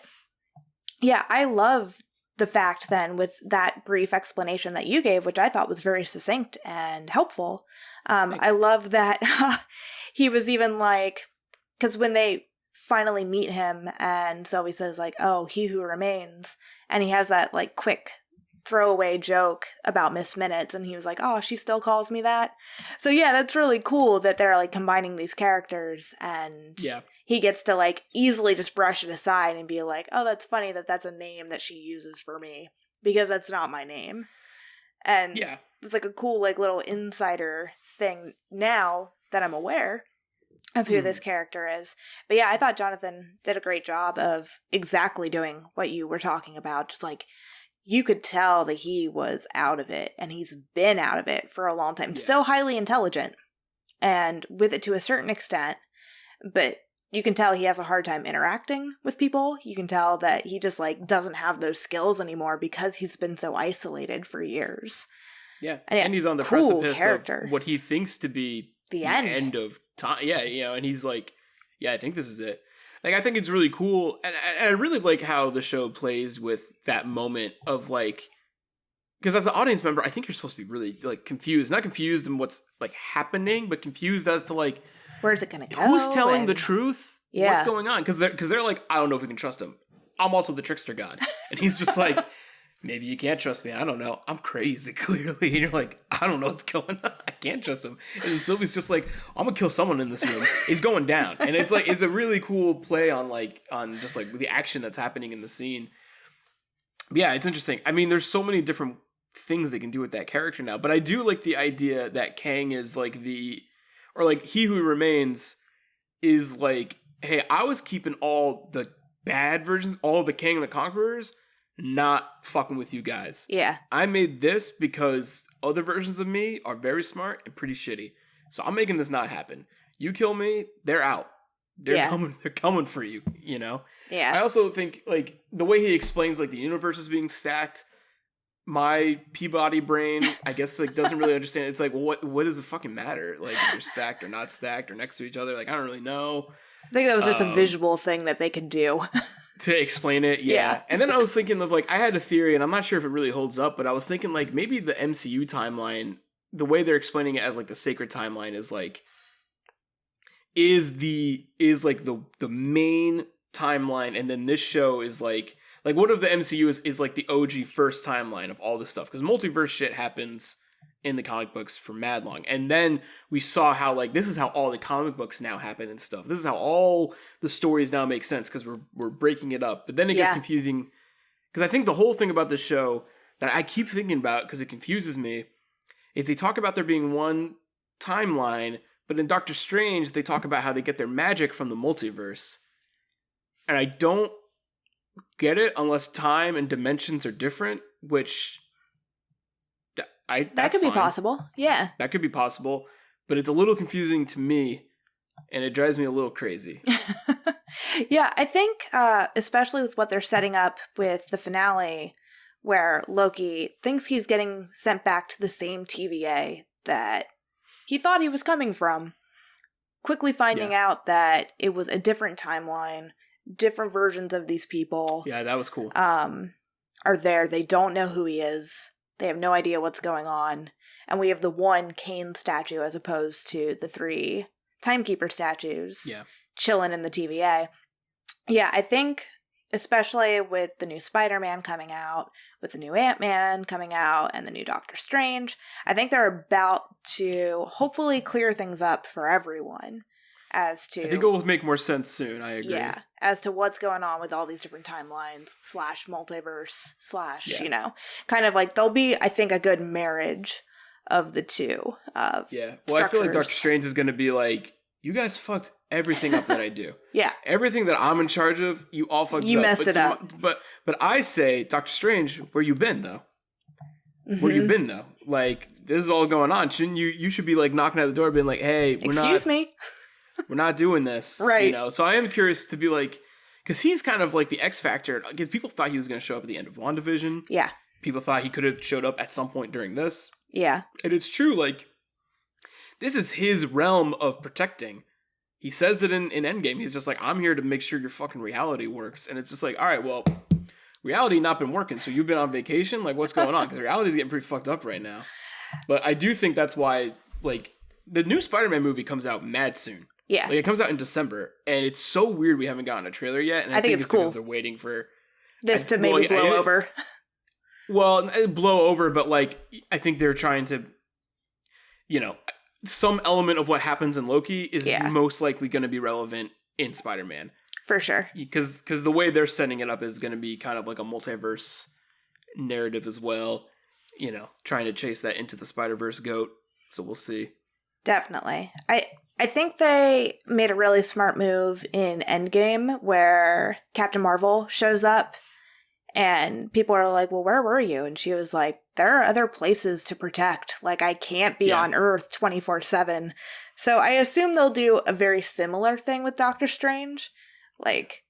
I love the fact then, with that brief explanation that you gave, which I thought was very succinct and helpful. I love that he was even like, because when they finally meet him and Sylvie says like, oh, He Who Remains, and he has that like quick throwaway joke about Miss Minutes, and he was like, oh, she still calls me that. So that's really cool that they're like combining these characters, and he gets to like easily just brush it aside and be like, oh, that's funny that that's a name that she uses for me, because that's not my name. And it's like a cool like little insider thing now that I'm aware of who this character is. But I thought Jonathan did a great job of exactly doing what you were talking about. Just like, you could tell that he was out of it, and he's been out of it for a long time. Still highly intelligent, and with it to a certain extent, but you can tell he has a hard time interacting with people. You can tell that he just like doesn't have those skills anymore because he's been so isolated for years. Yeah, and he's on the precipice of what he thinks to be the end of time. And he's like, I think this is it. Like, I think it's really cool, and I really like how the show plays with that moment of, like, because as an audience member, I think you're supposed to be really, like, confused. Not confused in what's, like, happening, but confused as to, like, where's it gonna go? Who's telling the truth? Yeah. What's going on? Because they're like, I don't know if we can trust him. I'm also the trickster god. And he's just like, maybe you can't trust me. I don't know. I'm crazy, clearly. And you're like, I don't know what's going on. I can't trust him. And then Sylvie's just like, I'm gonna kill someone in this room. He's going down. And it's like, it's a really cool play on just like the action that's happening in the scene. But it's interesting. I mean, there's so many different things they can do with that character now. But I do like the idea that Kang is like He Who Remains is like, hey, I was keeping all the bad versions, all the Kang the Conquerors, not fucking with you guys. Yeah. I made this because other versions of me are very smart and pretty shitty. So I'm making this not happen. You kill me, they're out. They're coming for you, Yeah. I also think like the way he explains like the universe is being stacked, my Peabody brain, I guess, like doesn't really understand. It's like, well, what does it fucking matter? Like if they're stacked or not stacked or next to each other? Like I don't really know. I think that was just a visual thing that they could do. to explain it. Yeah. And then I was thinking of like, I had a theory, and I'm not sure if it really holds up, but I was thinking like maybe the MCU timeline, the way they're explaining it as like the sacred timeline is like, is like the main timeline, and then this show is like what if the MCU is like the OG first timeline of all this stuff, because multiverse shit happens in the comic books for mad long, and then we saw how like this is how all the comic books now happen and stuff. This is how all the stories now make sense because we're breaking it up. But then it gets confusing, because I think the whole thing about the show that I keep thinking about, because it confuses me, is they talk about there being one timeline, but in Doctor Strange they talk about how they get their magic from the multiverse, and I don't get it unless time and dimensions are different, which that could be possible. Yeah. That could be possible, but it's a little confusing to me, and it drives me a little crazy. Yeah, I think especially with what they're setting up with the finale, where Loki thinks he's getting sent back to the same TVA that he thought he was coming from, quickly finding out that it was a different timeline, different versions of these people. Yeah, that was cool. Are there. They don't know who he is. They have no idea what's going on. And we have the one Kane statue as opposed to the 3 Timekeeper statues chilling in the TVA. Yeah, I think especially with the new Spider-Man coming out, with the new Ant-Man coming out, and the new Doctor Strange, I think they're about to hopefully clear things up for everyone as to... I think it will make more sense soon, I agree. Yeah, as to what's going on with all these different timelines / multiverse / you know, kind of like there'll be, I think, a good marriage of the two. Well, structures. I feel like Doctor Strange is going to be like, you guys fucked everything up that I do. Yeah. Everything that I'm in charge of, you all fucked you up. Messed it up. But I say, Doctor Strange, where you been, though? Mm-hmm. Where you been, though? Like, this is all going on. Shouldn't you should be, like, knocking at the door being like, hey, Excuse me? We're not doing this. Right. You know? So I am curious to be like, because he's kind of like the X Factor. Because people thought he was going to show up at the end of WandaVision. Yeah. People thought he could have showed up at some point during this. Yeah. And it's true, like, this is his realm of protecting. He says it in Endgame. He's just like, I'm here to make sure your fucking reality works. And it's just like, all right, well, reality not been working. So you've been on vacation? Like, what's going on? Because reality's getting pretty fucked up right now. But I do think that's why, like, the new Spider-Man movie comes out mad soon. Yeah. Like, it comes out in December. And it's so weird we haven't gotten a trailer yet. And I think it's cool. Because they're waiting for... this to maybe blow over. Well, blow over, but, like, I think they're trying to, you know... some element of what happens in Loki is most likely going to be relevant in Spider-Man. For sure. Because the way they're setting it up is going to be kind of like a multiverse narrative as well. You know, trying to chase that into the Spider-Verse goat. So we'll see. Definitely. I think they made a really smart move in Endgame where Captain Marvel shows up and people are like, well, where were you? And she was like, there are other places to protect. Like, I can't be on Earth 24/7. So I assume they'll do a very similar thing with Doctor Strange. Like,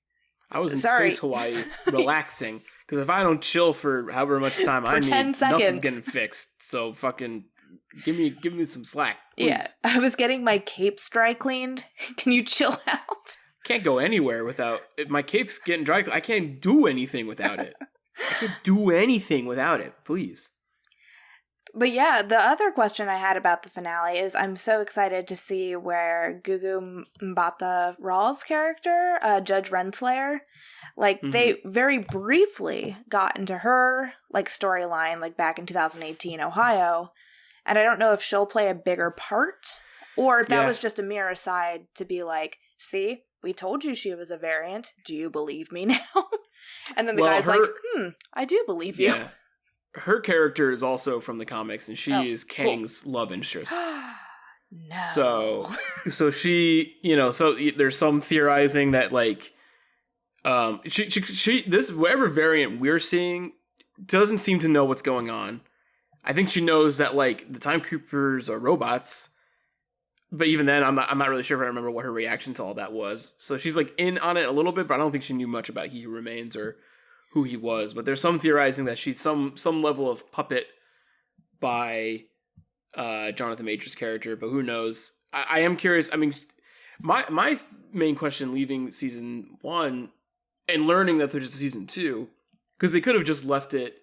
I was in Space Hawaii relaxing. Because if I don't chill for however much time I need, 10 seconds. Nothing's getting fixed. So fucking give me some slack, please. Yeah, I was getting my capes dry cleaned. Can you chill out? Can't go anywhere without if my cape's getting dry. I can't do anything without it. I can't do anything without it. Please. But yeah, the other question I had about the finale is I'm so excited to see where Gugu Mbatha-Raw's character, Judge Renslayer, like they very briefly got into her like storyline like back in 2018 Ohio, and I don't know if she'll play a bigger part or if that was just a mere aside to be like, see, we told you she was a variant. Do you believe me now? And then the guy's like, I do believe you. Yeah. Her character is also from the comics, and she is Kang's love interest. No. So she, you know, so there's some theorizing that like, she this whatever variant we're seeing doesn't seem to know what's going on. I think she knows that like the Time Creepers are robots, but even then, I'm not really sure if I remember what her reaction to all that was. So she's like in on it a little bit, but I don't think she knew much about He Who Remains or who he was. But there's some theorizing that she's some level of puppet by Jonathan Majors' character, but who knows? I am curious. I mean, my main question leaving season 1 and learning that there's a season 2, because they could have just left it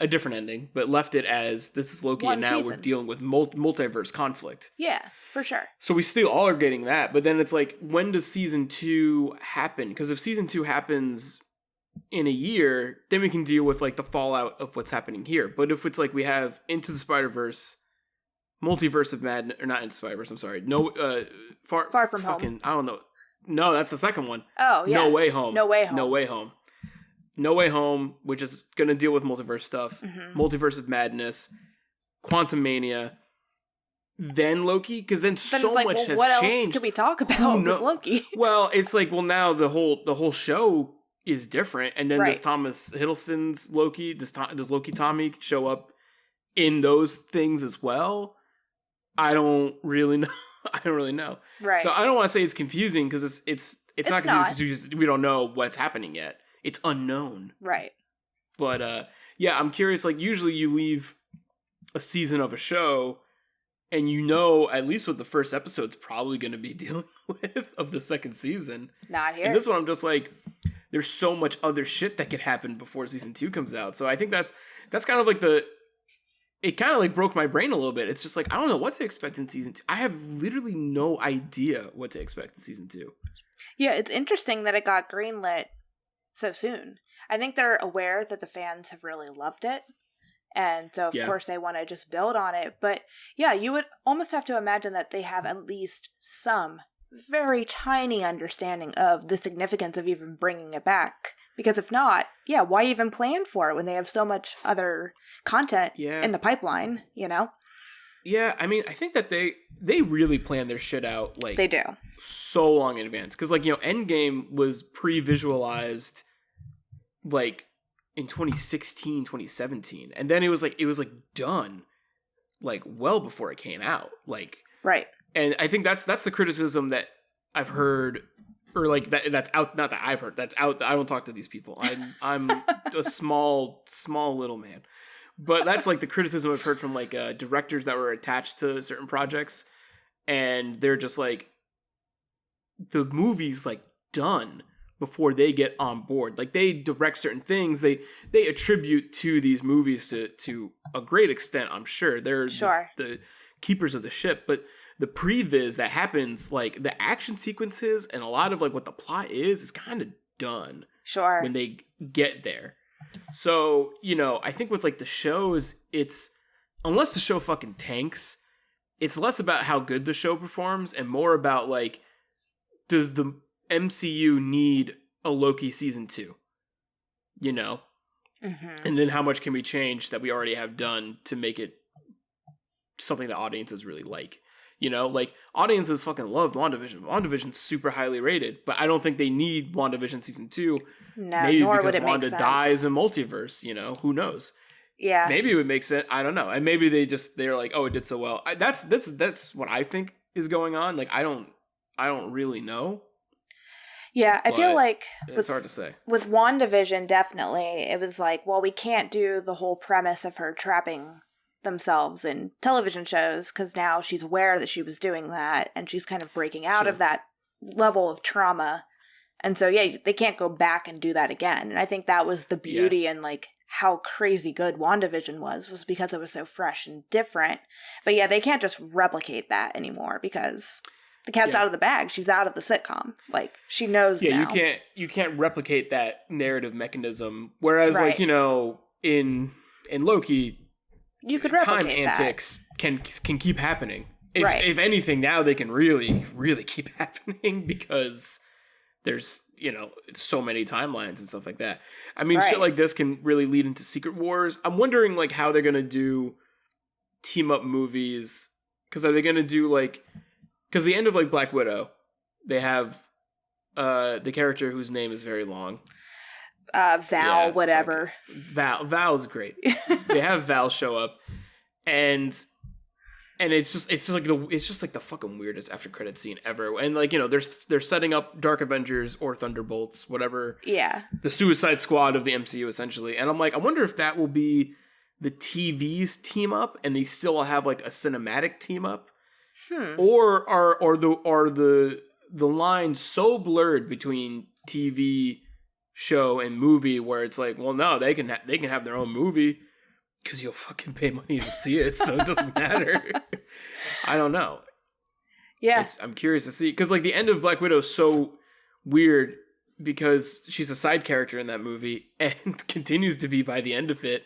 a different ending, but left it as this is Loki, and now we're dealing with multiverse conflict. Yeah, for sure. So we still all are getting that, but then it's like, when does season 2 happen? Because if season 2 happens in a year, then we can deal with like the fallout of what's happening here. But if it's like we have Into the Spider-Verse, Multiverse of Madness, or not Into Spider-Verse, I'm sorry, Far From Home. I don't know. No, that's the second one. Oh, yeah. No Way Home. No Way Home. No Way Home. No Way Home, which is going to deal with multiverse stuff. Mm-hmm. Multiverse of Madness, Quantum Mania, then Loki, because then so much has changed. What else could we talk about with Loki? Well, it's like, well, now the whole show is different, and then does Thomas Hiddleston's Loki, does Loki Tommy show up in those things as well? I don't really know. Right. So I don't want to say it's confusing, because it's not confusing because we don't know what's happening yet. It's unknown. Right. But yeah, I'm curious, like, usually you leave a season of a show and you know at least what the first episode's probably going to be dealing with of the second season. Not here. And this one I'm just like, there's so much other shit that could happen before season 2 comes out. So I think that's kind of like it kind of like broke my brain a little bit. It's just like, I don't know what to expect in season 2. I have literally no idea what to expect in season 2. Yeah, it's interesting that it got greenlit so soon. I think they're aware that the fans have really loved it. And so, of course, they want to just build on it. But yeah, you would almost have to imagine that they have at least some very tiny understanding of the significance of even bringing it back. Because if not, why even plan for it when they have so much other content in the pipeline, you know? Yeah, I mean, I think that they really plan their shit out, like, they do. So long in advance. Because, like, you know, Endgame was pre-visualized, like, in 2016, 2017. And then it was done, like, well before it came out. Like, right. And I think that's the criticism that I've heard, or like that's out, not that I've heard, that's out. I don't talk to these people. I'm a small little man. But that's like the criticism I've heard from like directors that were attached to certain projects, and they're just like, the movie's like done before they get on board. Like, they direct certain things, they attribute to these movies to a great extent, I'm sure. They're the keepers of the ship, but the previs that happens, like the action sequences and a lot of like what the plot is kind of done. Sure. When they get there. So, you know, I think with like the shows, it's, unless the show fucking tanks, it's less about how good the show performs and more about like, does the MCU need a Loki season 2? You know? Mm-hmm. And then how much can we change that we already have done to make it something that audiences really like? You know, like, audiences fucking loved WandaVision. WandaVision's super highly rated, but I don't think they need WandaVision season 2. No, maybe nor would it make sense. Wanda dies in multiverse, you know, who knows? Yeah. Maybe it would make sense. I don't know. And maybe they're like, oh, it did so well. That's what I think is going on. Like, I don't really know. Yeah, I feel like it's hard to say. With WandaVision, definitely, it was like, well, we can't do the whole premise of her trapping themselves in television shows, because now she's aware that she was doing that, and she's kind of breaking out of that level of trauma. And so, they can't go back and do that again. And I think that was the beauty and like how crazy good WandaVision was because it was so fresh and different. But they can't just replicate that anymore, because the cat's out of the bag. She's out of the sitcom. Like, she knows now. You can't replicate that narrative mechanism. Whereas like, you know, in Loki, you could replicate time antics can keep happening. If anything, now they can really, really keep happening, because there's, you know, so many timelines and stuff like that. I mean, shit like this can really lead into Secret Wars. I'm wondering like how they're gonna do team up movies, because are they gonna do like, because the end of like Black Widow, they have the character whose name is very long. Val, whatever. Val is great. They have Val show up, and it's just like the fucking weirdest after credit scene ever. And like, you know, they're setting up Dark Avengers or Thunderbolts, whatever. Yeah. The Suicide Squad of the MCU, essentially. And I'm like, I wonder if that will be the TV's team up, and they still will have like a cinematic team up, or are the lines so blurred between TV show and movie where it's like, well, no, they can have their own movie because you'll fucking pay money to see it, so it doesn't matter. I don't know. Yeah. I'm curious to see, because like the end of Black Widow is so weird because she's a side character in that movie and continues to be by the end of it,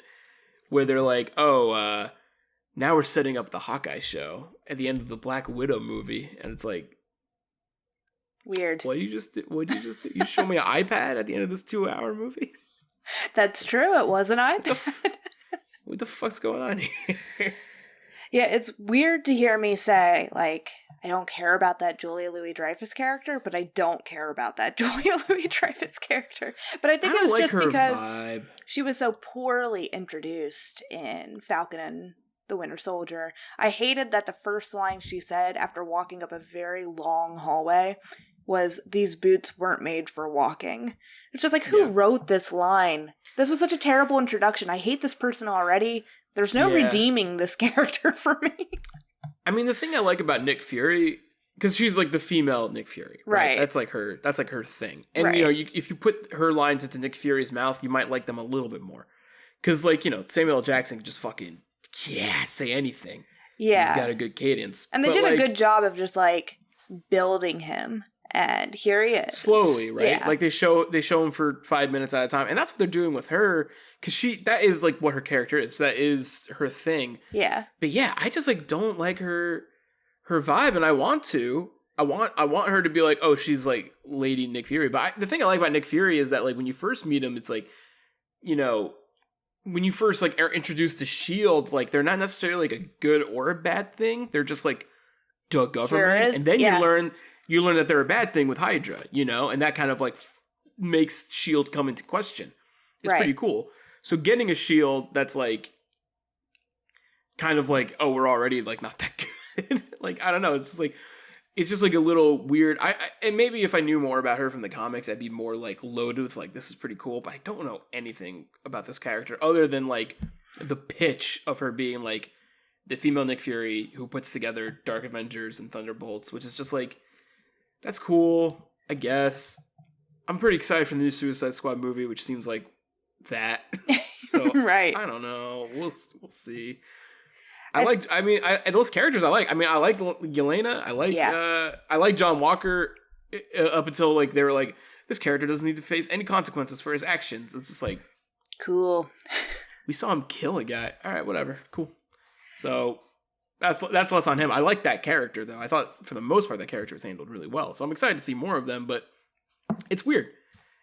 where they're like, oh, now we're setting up the Hawkeye show at the end of the Black Widow movie, and it's like, weird. What did you just do? You show me an iPad at the end of this 2-hour movie? That's true. It was an iPad. What the fuck's going on here? Yeah, it's weird to hear me say, like, I don't care about that Julia Louis-Dreyfus character, but I don't care about that Julia Louis-Dreyfus character. But I think it was just because vibe. She was so poorly introduced in Falcon and the Winter Soldier. I hated that the first line she said after walking up a very long hallway was, "These boots weren't made for walking." It's just like, who wrote this line? This was such a terrible introduction. I hate this person already. There's no redeeming this character for me. I mean, the thing I like about Nick Fury, because she's like the female Nick Fury, right? That's like her thing. And you know, if you put her lines into Nick Fury's mouth, you might like them a little bit more. Because like, you know, Samuel L. Jackson can just fucking say anything. Yeah, he's got a good cadence, and they did a good job of just like building him. And here he is. Slowly, right? Yeah. Like they show him for 5 minutes at a time. And that's what they're doing with her. Because that is like what her character is. That is her thing. Yeah. But yeah, I just like don't like her vibe, and I want to. I want her to be like, oh, she's like Lady Nick Fury. But the thing I like about Nick Fury is that like when you first meet him, it's like, you know, when you first like are introduced to S.H.I.E.L.D., like they're not necessarily like a good or a bad thing. They're just like the government. And then you learn that they're a bad thing with Hydra, you know, and that kind of like makes S.H.I.E.L.D. come into question. It's pretty cool. So getting a S.H.I.E.L.D. that's like kind of like, oh, we're already like not that good. Like, I don't know. It's just like a little weird. And maybe if I knew more about her from the comics, I'd be more like loaded with like, this is pretty cool. But I don't know anything about this character other than like the pitch of her being like the female Nick Fury who puts together Dark Avengers and Thunderbolts, which is just like, that's cool, I guess. I'm pretty excited for the new Suicide Squad movie, which seems like that. So right. I don't know. We'll see. Those characters I like. I mean, I like Yelena. I like John Walker up until like they were like, this character doesn't need to face any consequences for his actions. It's just like, cool. We saw him kill a guy. All right, whatever. Cool. So that's less on him. I like that character, though. I thought, for the most part, that character was handled really well. So I'm excited to see more of them, but it's weird.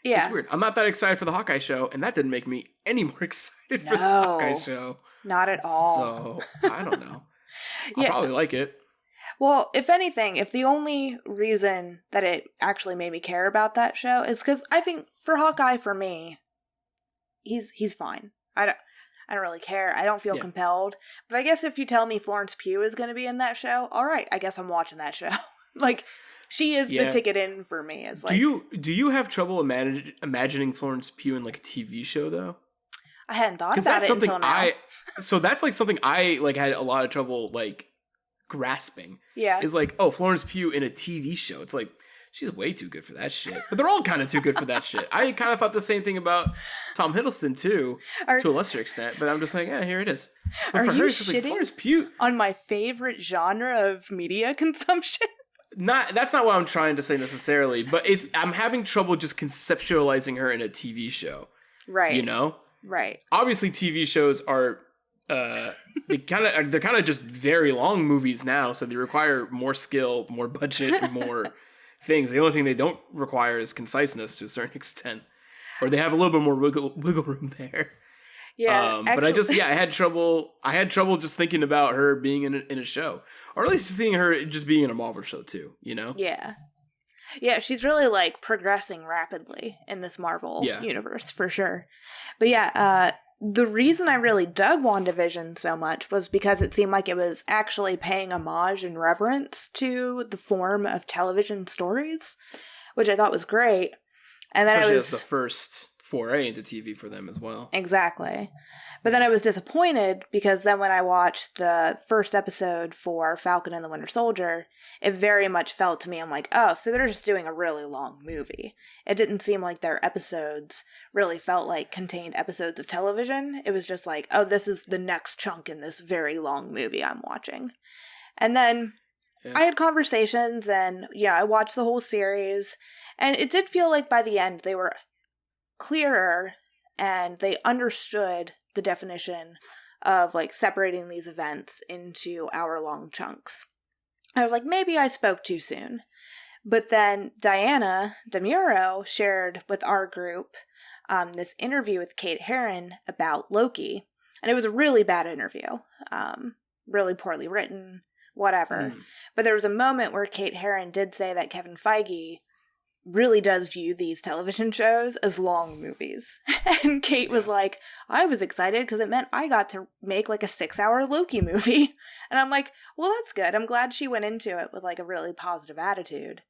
Yeah. It's weird. I'm not that excited for the Hawkeye show, and that didn't make me any more excited for the Hawkeye show. Not at all. So, I don't know. I'll probably like it. Well, if anything, if the only reason that it actually made me care about that show is because I think for Hawkeye, for me, he's fine. I don't really care. I don't feel compelled. But I guess if you tell me Florence Pugh is going to be in that show, all right, I guess I'm watching that show. Like, she is the ticket in for me. It's like, do you have trouble imagining Florence Pugh in like a TV show though? I hadn't thought about it until now. So that's like something I like had a lot of trouble like grasping. Yeah, is like, oh, Florence Pugh in a TV show. It's like, she's way too good for that shit. But they're all kind of too good for that shit. I kind of thought the same thing about Tom Hiddleston too, to a lesser extent. But I'm just like, yeah, here it is. But for her, it's just like, Florence Pugh on my favorite genre of media consumption? That's not what I'm trying to say necessarily. But I'm having trouble just conceptualizing her in a TV show. Right. You know? Right. Obviously, TV shows are they're kind of just very long movies now, so they require more skill, more budget, and more things. The only thing they don't require is conciseness to a certain extent, or they have a little bit more wiggle room there. Yeah, but I had trouble just thinking about her being in a show, or at least seeing her just being in a Marvel show too. You know? Yeah, she's really like progressing rapidly in this Marvel universe for sure. But the reason I really dug WandaVision so much was because it seemed like it was actually paying homage and reverence to the form of television stories, which I thought was great. And then especially as the foray into TV for them as well. Exactly. But then I was disappointed because then when I watched the first episode for Falcon and the Winter Soldier, it very much felt to me, I'm like, oh, so they're just doing a really long movie. It didn't seem like their episodes really felt like contained episodes of television. It was just like, oh, this is the next chunk in this very long movie I'm watching. And then I had conversations and, I watched the whole series. And it did feel like by the end they were clearer and they understood the definition of like separating these events into hour-long chunks. I was like, maybe I spoke too soon. But then Diana DeMuro shared with our group this interview with Kate Herron about Loki. And it was a really bad interview. Really poorly written, whatever. But there was a moment where Kate Herron did say that Kevin Feige really does view these television shows as long movies. And Kate was like, I was excited because it meant I got to make like a 6-hour Loki movie. And I'm like, well, that's good. I'm glad she went into it with like a really positive attitude.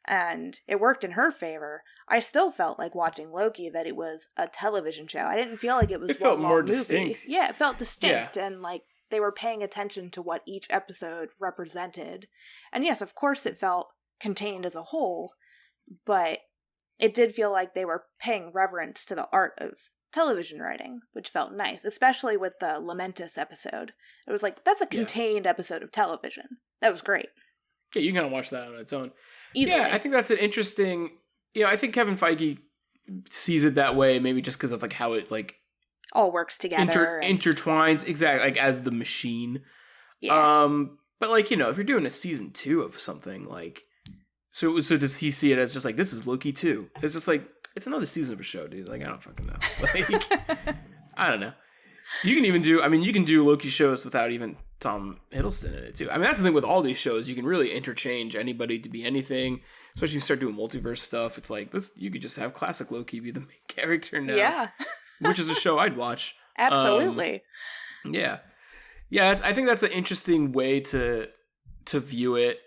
And it worked in her favor. I still felt like watching Loki that it was a television show. I didn't feel like it was it felt more movie. Distinct. Yeah, it felt distinct and like they were paying attention to what each episode represented. And yes, of course it felt contained as a whole, but it did feel like they were paying reverence to the art of television writing, which felt nice, especially with the Lamentus episode. It was like, that's a contained episode of television. That was great. Yeah, you can kind of watch that on its own. Easily. Yeah, I think that's an interesting... I think Kevin Feige sees it that way, maybe just because of like how it like... all works together. Intertwines, exactly, like as the machine. Yeah. But like, if you're doing a season 2 of something, like... So does he see it as just like, this is Loki 2? It's just like, it's another season of a show, dude. Like, I don't fucking know. Like, I don't know. You can do Loki shows without even Tom Hiddleston in it, too. I mean, that's the thing with all these shows. You can really interchange anybody to be anything. Especially if you start doing multiverse stuff. It's like, you could just have classic Loki be the main character now. Yeah. Which is a show I'd watch. Absolutely. Yeah. Yeah, I think that's an interesting way to view it.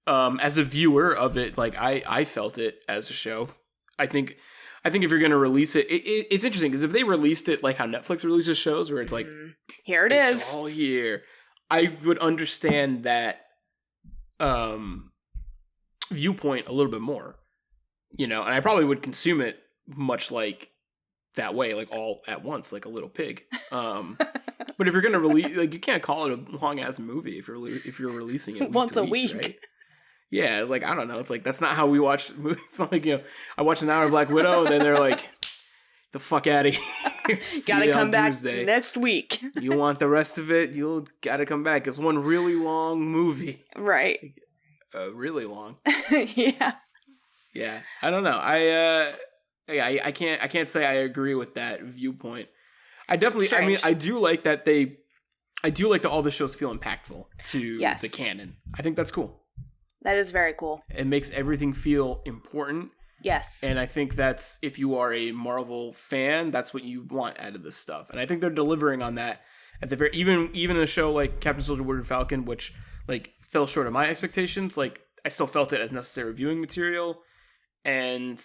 As a viewer of it, like I felt it as a show. I think if you're going to release it, it's interesting because if they released it like how Netflix releases shows where it's like, here it is all year, I would understand that viewpoint a little bit more, and I probably would consume it much like that way, like all at once, like a little pig. But if you're going to release, like, you can't call it a long ass movie if you're releasing it once a week, right? Yeah, it's like, I don't know. It's like, that's not how we watch movies. It's not like, I watch an hour of Black Widow, and then they're like, the fuck out of here. Gotta come back next week. You want the rest of it? You'll gotta come back. It's one really long movie. Right. Really long. Yeah. Yeah. I don't know. I can't say I agree with that viewpoint. I do like that all the shows feel impactful to the canon. I think that's cool. That is very cool. It makes everything feel important. Yes. And I think that's, if you are a Marvel fan, that's what you want out of this stuff. And I think they're delivering on that at the very, even a show like Captain Soldier Winter Falcon, which like fell short of my expectations. Like, I still felt it as necessary viewing material. And,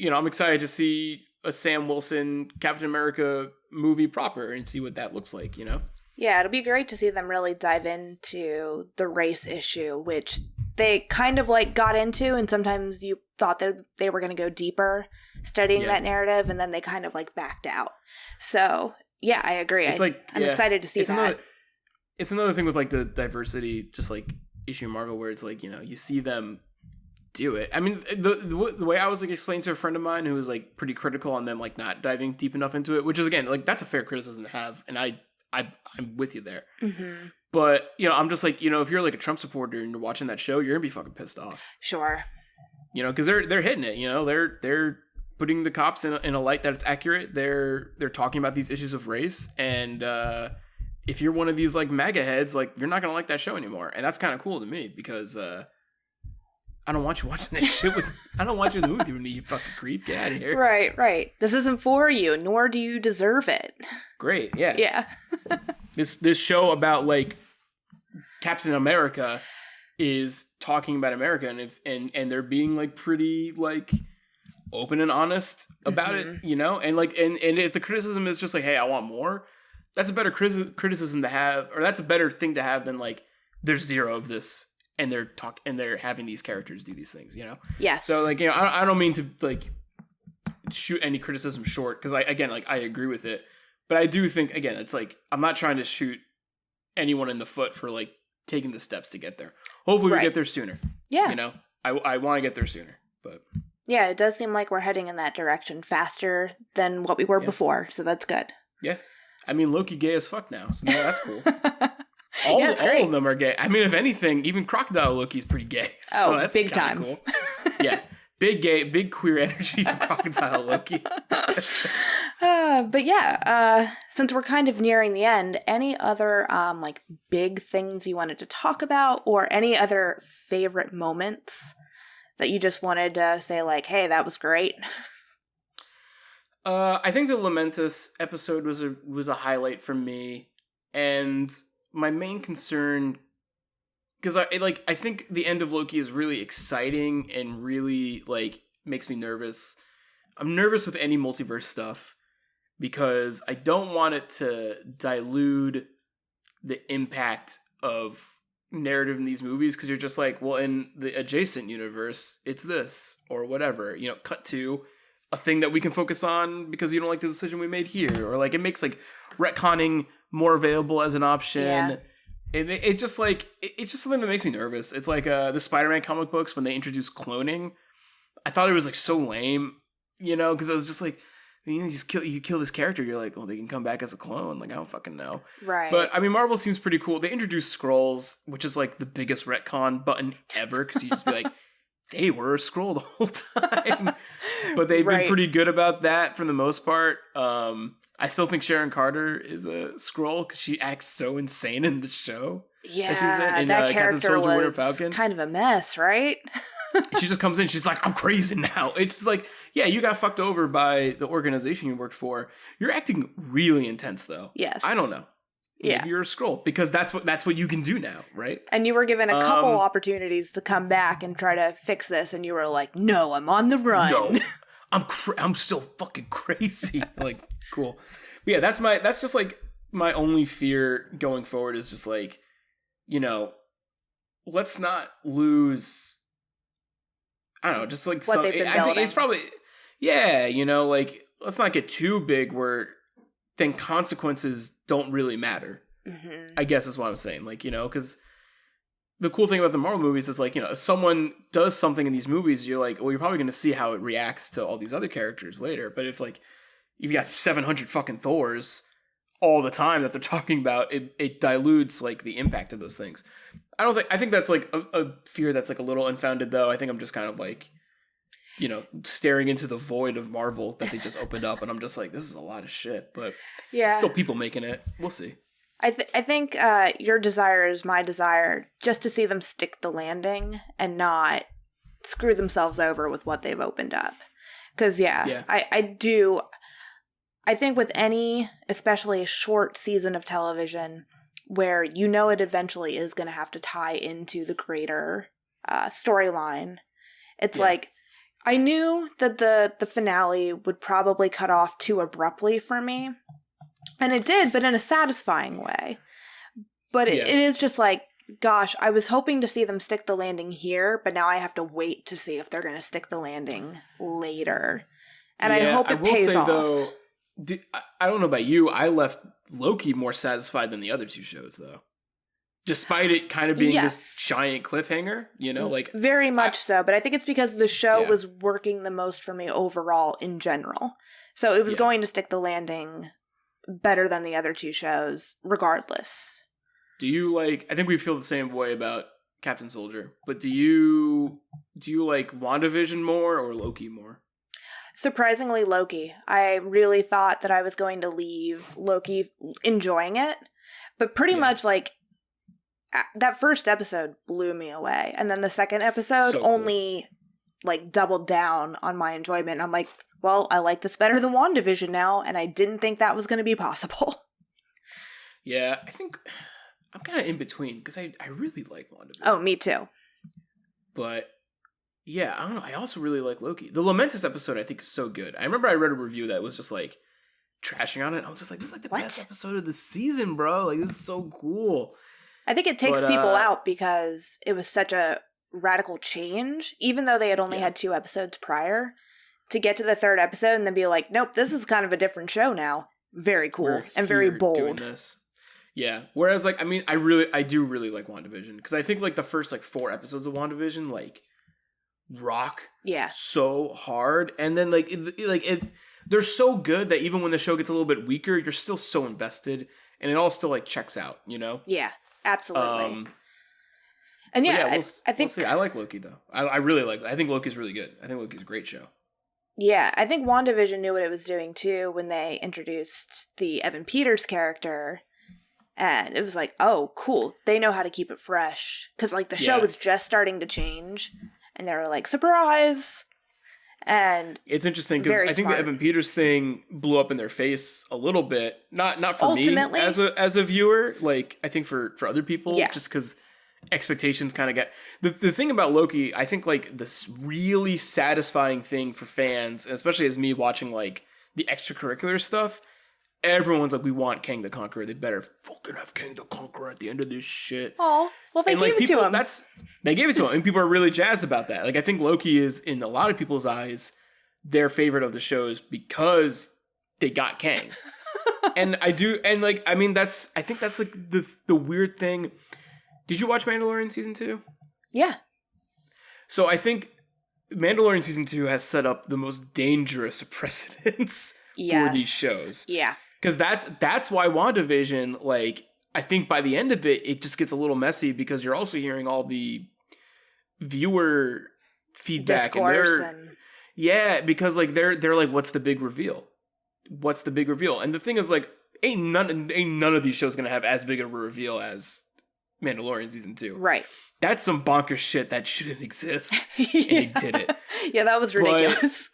I'm excited to see a Sam Wilson Captain America movie proper and see what that looks like, Yeah, it'll be great to see them really dive into the race issue, which they kind of like got into, and sometimes you thought that they were going to go deeper studying that narrative, and then they kind of like backed out. So, yeah, I agree. I'm excited to see that. It's another thing with like the diversity, just like issue in Marvel, where it's like, you see them do it. I mean, the way I was like explaining to a friend of mine who was like pretty critical on them like not diving deep enough into it, which is, again, like, that's a fair criticism to have, and I'm with you there. Mm-hmm. But, I'm just like, if you're like a Trump supporter and you're watching that show, you're gonna be fucking pissed off. Sure. Because they're hitting it. They're putting the cops in a light that it's accurate. They're talking about these issues of race, and if you're one of these like MAGA heads, like, you're not gonna like that show anymore. And that's kind of cool to me because I don't want you watching that shit with. I don't want you in the movie with me, you fucking creep. Get out of here. Right. This isn't for you, nor do you deserve it. Great. Yeah. Yeah. This show about like Captain America is talking about America, and they're being like pretty like open and honest about it, you know? And like, and if the criticism is just like, hey, I want more, that's a better criticism to have, or that's a better thing to have than like, there's zero of this and they're having these characters do these things, you know? Yes. So like, you know, I don't mean to like shoot any criticism short, because I agree with it, but I do think, again, it's like, I'm not trying to shoot anyone in the foot for like taking the steps to get there. Hopefully we get there sooner. Yeah. You know, I want to get there sooner, but yeah, it does seem like we're heading in that direction faster than what we were before, so that's good. Yeah. I mean, Loki gay as fuck now, so that's cool. All of them are gay. I mean, if anything, even Crocodile Loki's pretty gay. So that's big time. Cool. Yeah. Big gay, big queer energy for Crocodile Loki. But yeah, since we're kind of nearing the end, any other like big things you wanted to talk about, or any other favorite moments that you just wanted to say like, hey, that was great? I think the Lamentus episode was a highlight for me, and my main concern, because I think the end of Loki is really exciting and really like makes me nervous. I'm nervous with any multiverse stuff because I don't want it to dilute the impact of narrative in these movies, because you're just like, well, in the adjacent universe, it's this or whatever, you know, cut to a thing that we can focus on because you don't like the decision we made here, or like it makes like retconning more available as an option. Yeah. It's just something that makes me nervous. It's like the Spider-Man comic books when they introduced cloning. I thought it was like so lame, you know, because I was just like, you kill this character, you're like, well, they can come back as a clone. Like, I don't fucking know. Right. But I mean, Marvel seems pretty cool. They introduced Skrulls, which is like the biggest retcon button ever, because you just be like, they were a Skrull the whole time. But they've been pretty good about that for the most part. I still think Sharon Carter is a Skrull because she acts so insane in the show. Yeah, that character was kind of a mess, right? She just comes in, she's like, I'm crazy now. It's just like, yeah, you got fucked over by the organization you worked for. You're acting really intense, though. Yes. I don't know. Maybe you're a Skrull, because that's what you can do now, right? And you were given a couple opportunities to come back and try to fix this, and you were like, no, I'm on the run. No, I'm still fucking crazy. Like, cool. But yeah, that's just like my only fear going forward is just like, you know, let's not lose, I don't know, just like what they've been building. I think it's probably, yeah, you know, like, let's not get too big where then consequences don't really matter. Mm-hmm. I guess is what I'm saying. Like, you know, because the cool thing about the Marvel movies is like, you know, if someone does something in these movies, you're like, well, you're probably going to see how it reacts to all these other characters later. But if like, you've got 700 fucking Thors all the time that they're talking about, it dilutes like the impact of those things. I think that's like a fear that's like a little unfounded, though. I think I'm just kind of like, you know, staring into the void of Marvel that they just opened up, and I'm just like, this is a lot of shit, but yeah, still people making it. We'll see. I think your desire is my desire, just to see them stick the landing and not screw themselves over with what they've opened up. Because I think with any, especially a short season of television, where you know it eventually is going to have to tie into the greater storyline, it's like, I knew that the finale would probably cut off too abruptly for me. And it did, but in a satisfying way. But it is just like, gosh, I was hoping to see them stick the landing here, but now I have to wait to see if they're going to stick the landing later. And I hope it pays off. Though, I don't know about you, I left Loki more satisfied than the other two shows, though. Despite it kind of being this giant cliffhanger, you know, like very much so. But I think it's because the show was working the most for me overall in general. So it was going to stick the landing better than the other two shows, regardless. Do you like? I think we feel the same way about Captain Soldier. But do you like WandaVision more or Loki more? Surprisingly, Loki. I really thought that I was going to leave Loki enjoying it, but pretty much like. That first episode blew me away. And then the second episode only like doubled down on my enjoyment. I'm like, well, I like this better than WandaVision now. And I didn't think that was going to be possible. Yeah, I think I'm kind of in between because I really like WandaVision. Oh, me too. But Yeah, I don't know. I also really like Loki. The Lamentus episode, I think, is so good. I remember I read a review that was just like trashing on it. I was just like, this is like the best episode of the season, bro. Like, this is so cool. I think it takes people out because it was such a radical change, even though they had only had 2 episodes prior, to get to the 3rd episode and then be like, nope, this is kind of a different show now. Very cool and very bold. Doing this. Yeah. Whereas, like, I mean, I do really like WandaVision because I think like the first like 4 episodes of WandaVision like rock so hard, and then like they're so good that even when the show gets a little bit weaker, you're still so invested, and it all still like checks out, you know? Yeah, absolutely. And I think we'll see. I like Loki though. I really like. I think Loki's really good. I think Loki's a great show. Yeah, I think WandaVision knew what it was doing too when they introduced the Evan Peters character. And it was like, oh, cool. They know how to keep it fresh. Because, like, the show was just starting to change. And they were like, surprise! And it's interesting because I think the Evan Peters thing blew up in their face a little bit. Not for ultimately, me as a viewer. Like, I think for other people. Yeah. Just because expectations kind of get... The thing about Loki, I think, like, this really satisfying thing for fans, especially as me watching, like, the extracurricular stuff... Everyone's like, we want Kang the Conqueror. They better fucking have Kang the Conqueror at the end of this shit. Oh, well, they gave it to him. They gave it to him, and people are really jazzed about that. Like, I think Loki is, in a lot of people's eyes, their favorite of the shows because they got Kang. And I do, and like, I mean, I think that's like the weird thing. Did you watch Mandalorian season 2? Yeah. So I think Mandalorian season 2 has set up the most dangerous precedents for these shows. Yeah. Because that's why WandaVision, like, I think by the end of it, it just gets a little messy because you're also hearing all the viewer feedback. Discourse yeah, because like they're like, what's the big reveal? What's the big reveal? And the thing is, like, ain't none of these shows gonna have as big of a reveal as Mandalorian season 2. Right. That's some bonkers shit that shouldn't exist. And it did it. Yeah, that was ridiculous.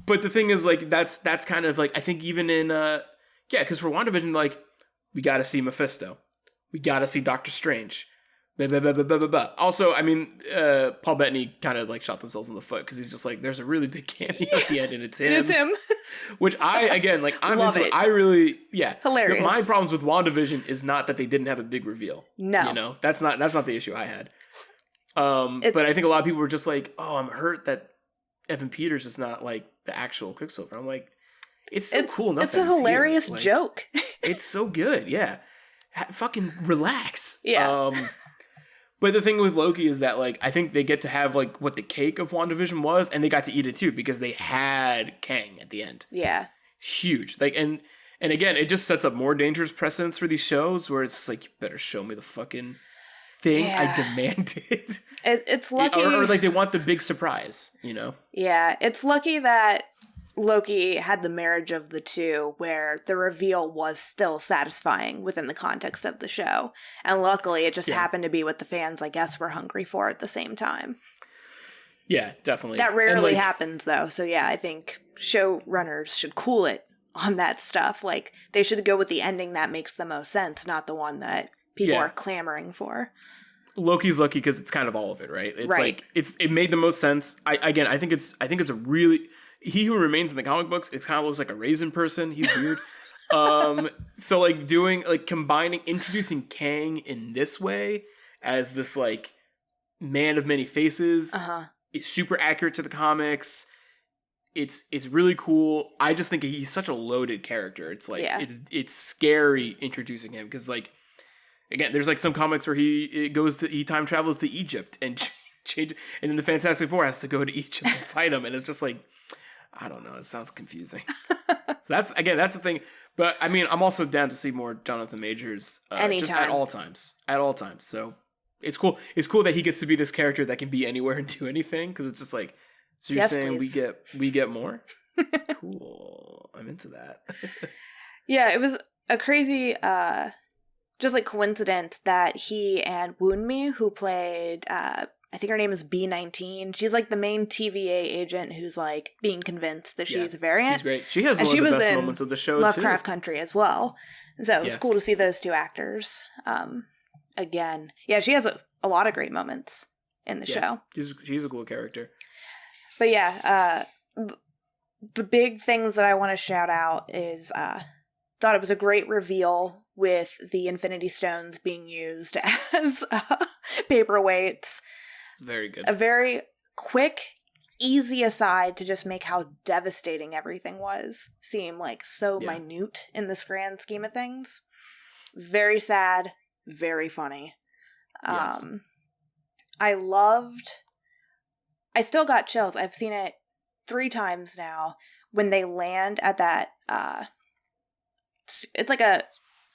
But the thing is, like, that's kind of like, I think even in because for WandaVision, like, we got to see Mephisto, we got to see Doctor Strange. Blah, blah, blah, blah, blah, blah. Also, I mean, Paul Bettany kind of like shot themselves in the foot because he's just like, there's a really big cameo at the end, and it's him. It's him. Which I'm Love into. It. I really, hilarious. My problems with WandaVision is not that they didn't have a big reveal. No, you know, that's not the issue I had. But I think a lot of people were just like, oh, I'm hurt that Evan Peters is not like the actual Quicksilver. I'm like, it's so cool enough. It's a hilarious joke. It's so good. Yeah. Fucking relax. Yeah. But the thing with Loki is that, like, I think they get to have like what the cake of WandaVision was, and they got to eat it too because they had Kang at the end. Yeah. Huge. Like, and again, it just sets up more dangerous precedents for these shows where it's like, you better show me the fucking thing. I demand it. It's lucky. Or like they want the big surprise, you know? Yeah. It's lucky that Loki had the marriage of the two where the reveal was still satisfying within the context of the show. And luckily it just happened to be what the fans, I guess, were hungry for at the same time. Yeah, definitely. That rarely happens though. So yeah, I think showrunners should cool it on that stuff. Like, they should go with the ending that makes the most sense, not the one that people are clamoring for. Loki's lucky because it's kind of all of it, right? It's like it made the most sense. I think it's a really, he who remains in the comic books, it kind of looks like a raisin person. He's weird. So like introducing Kang in this way as this like man of many faces. It's super accurate to the comics. It's really cool. I just think he's such a loaded character. It's like it's scary introducing him because, like, again, there's like some comics where he time travels to Egypt and change, and then the Fantastic Four has to go to Egypt to fight him, and it's just like, I don't know. It sounds confusing. So that's the thing. But I mean, I'm also down to see more Jonathan Majors just at all times. So it's cool. It's cool that he gets to be this character that can be anywhere and do anything, because it's just like, so you're saying please. we get more? Cool. I'm into that. Yeah, it was a crazy just like coincidence that he and Woonmi, who played I think her name is B19. She's like the main TVA agent who's like being convinced that she's a variant. She's great. She has one of the best moments of the show Lovecraft too. Country as well. So it's cool to see those two actors again. Yeah, she has a lot of great moments in the show. She's a cool character. But yeah, the big things that I want to shout out is thought it was a great reveal with the Infinity Stones being used as paperweights. It's very good. A very quick, easy aside to just make how devastating everything was seem like so minute in this grand scheme of things. Very sad, very funny. Yes. I still got chills. I've seen it 3 times now when they land at that it's like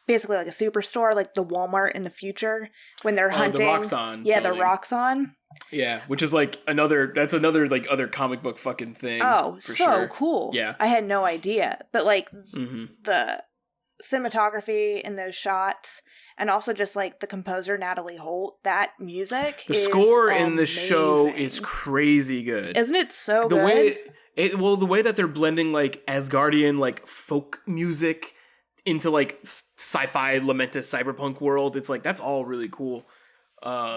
basically like a superstore, like the Walmart in the future when they're hunting. The Roxxon. Yeah, building. the Roxxon. Yeah, which is like another like other comic book fucking thing. Oh, for so sure. cool. Yeah. I had no idea. But like Mm-hmm. the cinematography in those shots and also just like the composer Natalie Holt, that music The is score in amazing. the show is crazy good. Isn't it so the good? The way that they're blending like Asgardian like folk music into like sci-fi lamented cyberpunk world, it's like that's all really cool.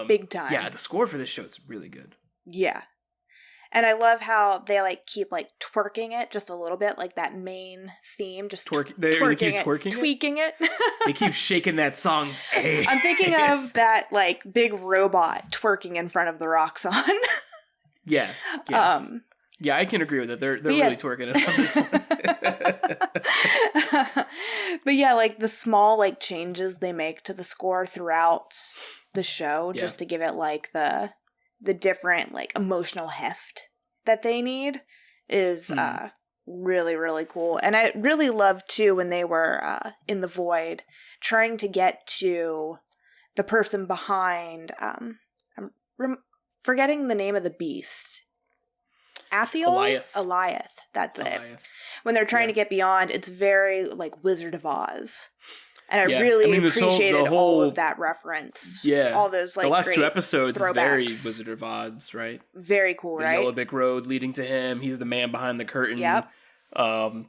Big time. Yeah, the score for this show is really good. Yeah. And I love how they like keep like twerking it just a little bit, like that main theme, just They keep twerking tweaking it. They keep shaking that song. I'm thinking of that like big robot twerking in front of the Roxxon. Yes. Yeah, I can agree with that. They're really twerking it on this one. But yeah, like the small like changes they make to the score throughout the show just to give it like the different like emotional heft that they need is really, really cool. And I really loved too when they were in the void trying to get to the person behind I'm forgetting the name of the beast. Alioth. That's it. When they're trying to get beyond, it's very like Wizard of Oz. And I really appreciated all of that reference. Yeah. All those like the last great 2 episodes throwbacks. is very Wizard of Oz, right? Very cool, right? The Yellow Brick Road leading to him. He's the man behind the curtain. Yep.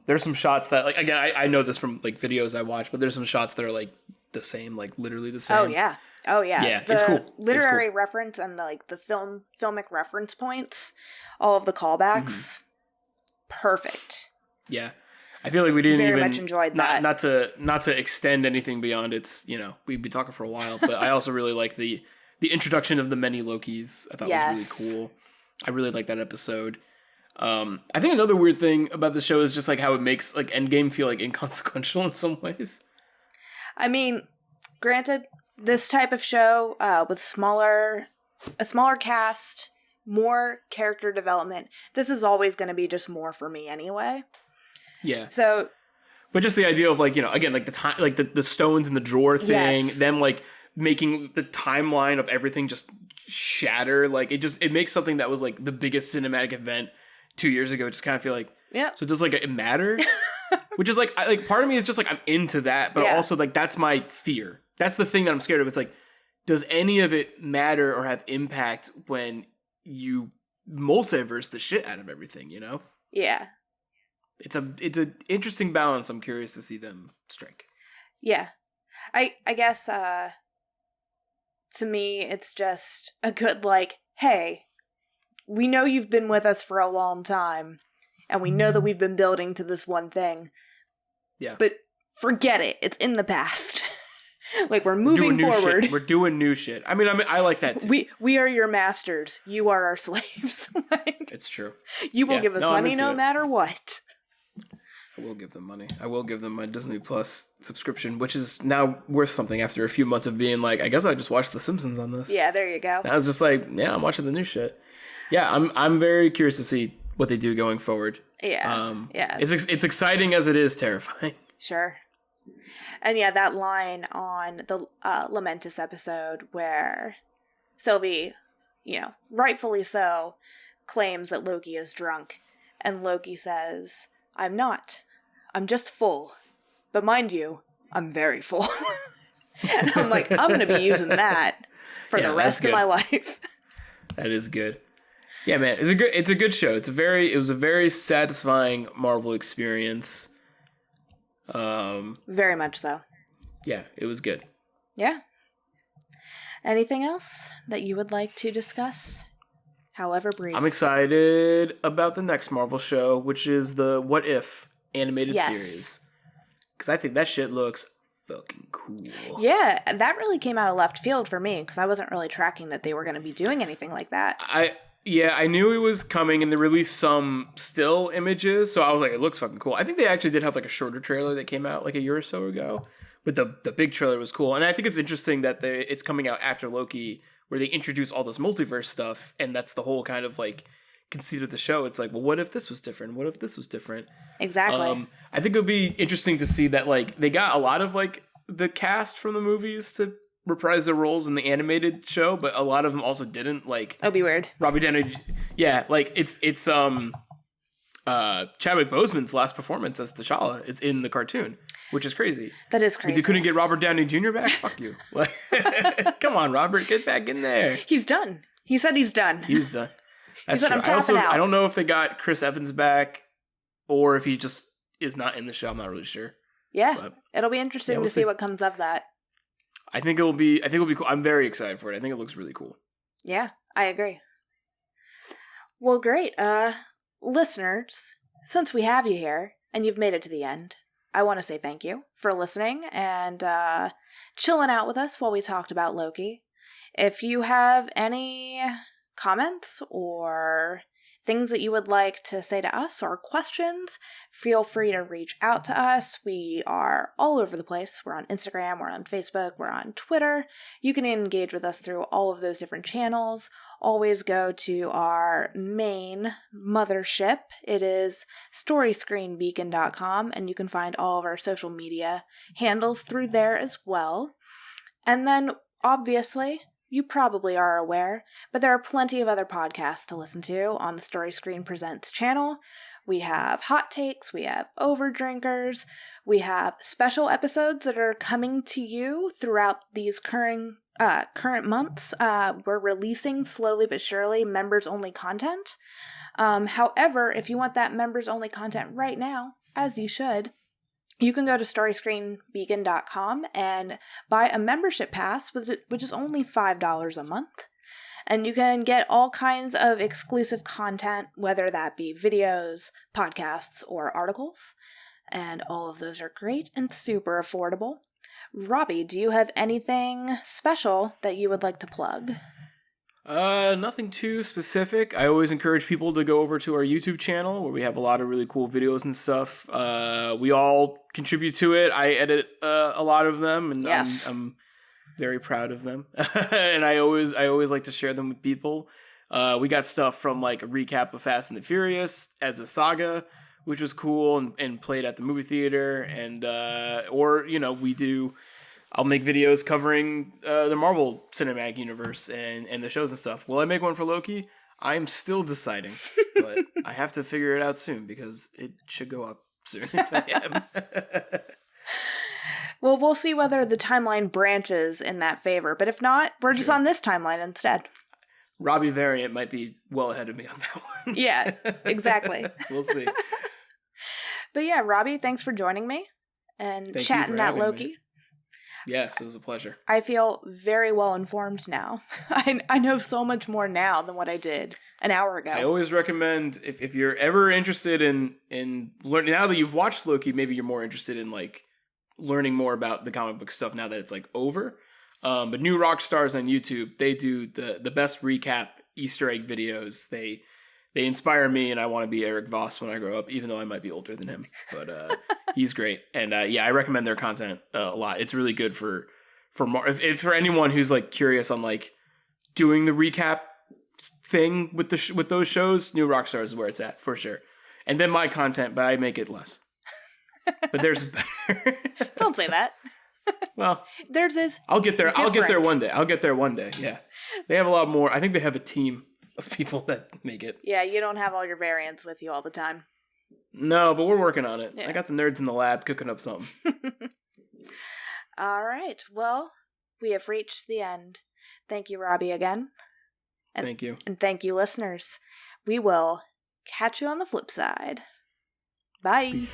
There's some shots that like again I know this from like videos I watch, but there's some shots that are like the same, like literally the same. Oh yeah. Yeah, the it's cool. Literary reference and the filmic reference points, all of the callbacks, perfect. Yeah, I feel like we didn't very even much enjoyed that. Not to extend anything beyond its. We'd be talking for a while, but I also really like the introduction of the many Lokis. I thought was really cool. I really like that episode. I think another weird thing about the show is just like how it makes like Endgame feel like inconsequential in some ways. I mean, granted, this type of show with a smaller cast, more character development, this is always going to be just more for me anyway. Yeah. So, but just the idea of like again like the time like the stones in the drawer thing, them like making the timeline of everything just shatter, like it makes something that was like the biggest cinematic event 2 years ago just kind of feel like so does like it matter? Which is like part of me is just like I'm into that, but also like that's my fear. That's the thing that I'm scared of. It's like, does any of it matter or have impact when you multiverse the shit out of everything? Yeah. It's a interesting balance. I'm curious to see them strike. Yeah, I guess to me it's just a good like, hey, we know you've been with us for a long time, and we know that we've been building to this one thing. Yeah, but forget it. It's in the past. Like we're moving forward. Shit. We're doing new shit. I mean, I like that too. We are your masters. You are our slaves. Like, it's true. You will give us money no matter what. I will give them money. I will give them my Disney Plus subscription, which is now worth something after a few months of being like, I guess I just watched The Simpsons on this. Yeah, there you go. And I was just like, yeah, I'm watching the new shit. Yeah, I'm very curious to see what they do going forward. Yeah. It's exciting as it is terrifying. Sure. And yeah, that line on the Lamentis episode where Sylvie, rightfully so, claims that Loki is drunk. And Loki says, I'm not. I'm just full. But mind you, I'm very full. And I'm like, I'm going to be using that for the rest of my life. That is good. Yeah, man, it's a good show. It was a very satisfying Marvel experience. Very much so. Yeah, it was good. Yeah. Anything else that you would like to discuss? However brief. I'm excited about the next Marvel show, which is the What If animated series. Because I think that shit looks fucking cool. Yeah, that really came out of left field for me because I wasn't really tracking that they were going to be doing anything like that. I knew it was coming, and they released some still images, so I was like, it looks fucking cool. I think they actually did have like a shorter trailer that came out like a year or so ago, but the big trailer was cool. And I think it's interesting that it's coming out after Loki, where they introduce all this multiverse stuff, and that's the whole kind of like conceit of the show. It's like, well, what if this was different? What if this was different? Exactly. I think it'll be interesting to see that like they got a lot of like the cast from the movies to reprise their roles in the animated show, but a lot of them also didn't. Like, that'd be weird. Robby Anderson, yeah, like it's Chadwick Boseman's last performance as T'Challa is in the cartoon, which is crazy. That is crazy. They couldn't get Robert Downey Jr. back. Fuck you. Come on, Robert, get back in there. He's done. He said he's done. He's done. That's he said, true. I'm tapping out. I don't know if they got Chris Evans back or if he just is not in the show. I'm not really sure. Yeah, but it'll be interesting to see what comes of that. I think it'll be cool. I'm very excited for it. I think it looks really cool. Yeah, I agree. Well, great. Listeners, since we have you here and you've made it to the end, I want to say thank you for listening and chilling out with us while we talked about Loki. If you have any comments or things that you would like to say to us or questions, feel free to reach out to us. We are all over the place. We're on Instagram, we're on Facebook, we're on Twitter. You can engage with us through all of those different channels. Always go to our main mothership. It is storyscreenbeacon.com, and you can find all of our social media handles through there as well. And then, obviously, you probably are aware, but there are plenty of other podcasts to listen to on the Story Screen Presents channel. We have Hot Takes, we have Overdrinkers, we have special episodes that are coming to you throughout these current months. We're releasing slowly but surely members-only content. However, if you want that members-only content right now, as you should, you can go to storyscreenbeacon.com and buy a membership pass, which is only $5 a month. And you can get all kinds of exclusive content, whether that be videos, podcasts, or articles. And all of those are great and super affordable. Robby, do you have anything special that you would like to plug? Nothing too specific. I always encourage people to go over to our YouTube channel where we have a lot of really cool videos and stuff. We all contribute to it. I edit a lot of them, and yes. I'm very proud of them. And I always like to share them with people. We got stuff from like a recap of Fast and the Furious as a saga, which was cool and played at the movie theater, and I'll make videos covering the Marvel Cinematic Universe and the shows and stuff. Will I make one for Loki? I'm still deciding, but I have to figure it out soon because it should go up soon if I am. Well, we'll see whether the timeline branches in that favor, but if not, we're just on this timeline instead. Robby variant might be well ahead of me on that one. Yeah, exactly. We'll see. But yeah, Robby, thanks for joining me and chatting that Loki. Me. Yes, it was a pleasure. I feel very well informed now. I know so much more now than what I did an hour ago. I always recommend if you're ever interested in learning, now that you've watched Loki, maybe you're more interested in like learning more about the comic book stuff now that it's like over. But New Rock Stars on YouTube, they do the best recap Easter egg videos. They inspire me, and I want to be Eric Voss when I grow up, even though I might be older than him. But he's great, and I recommend their content a lot. It's really good for for anyone who's like curious on like doing the recap thing with with those shows. New Rock Stars is where it's at for sure. And then my content, but I make it less. But theirs is better. Don't say that. Well, theirs is. I'll get there. Different. I'll get there one day. Yeah, they have a lot more. I think they have a team of people that make it. Yeah, you don't have all your variants with you all the time. No, but we're working on it. Yeah. I got the nerds in the lab cooking up something. All right. Well, we have reached the end. Thank you, Robby, again. Thank you. And thank you, listeners. We will catch you on the flip side. Bye.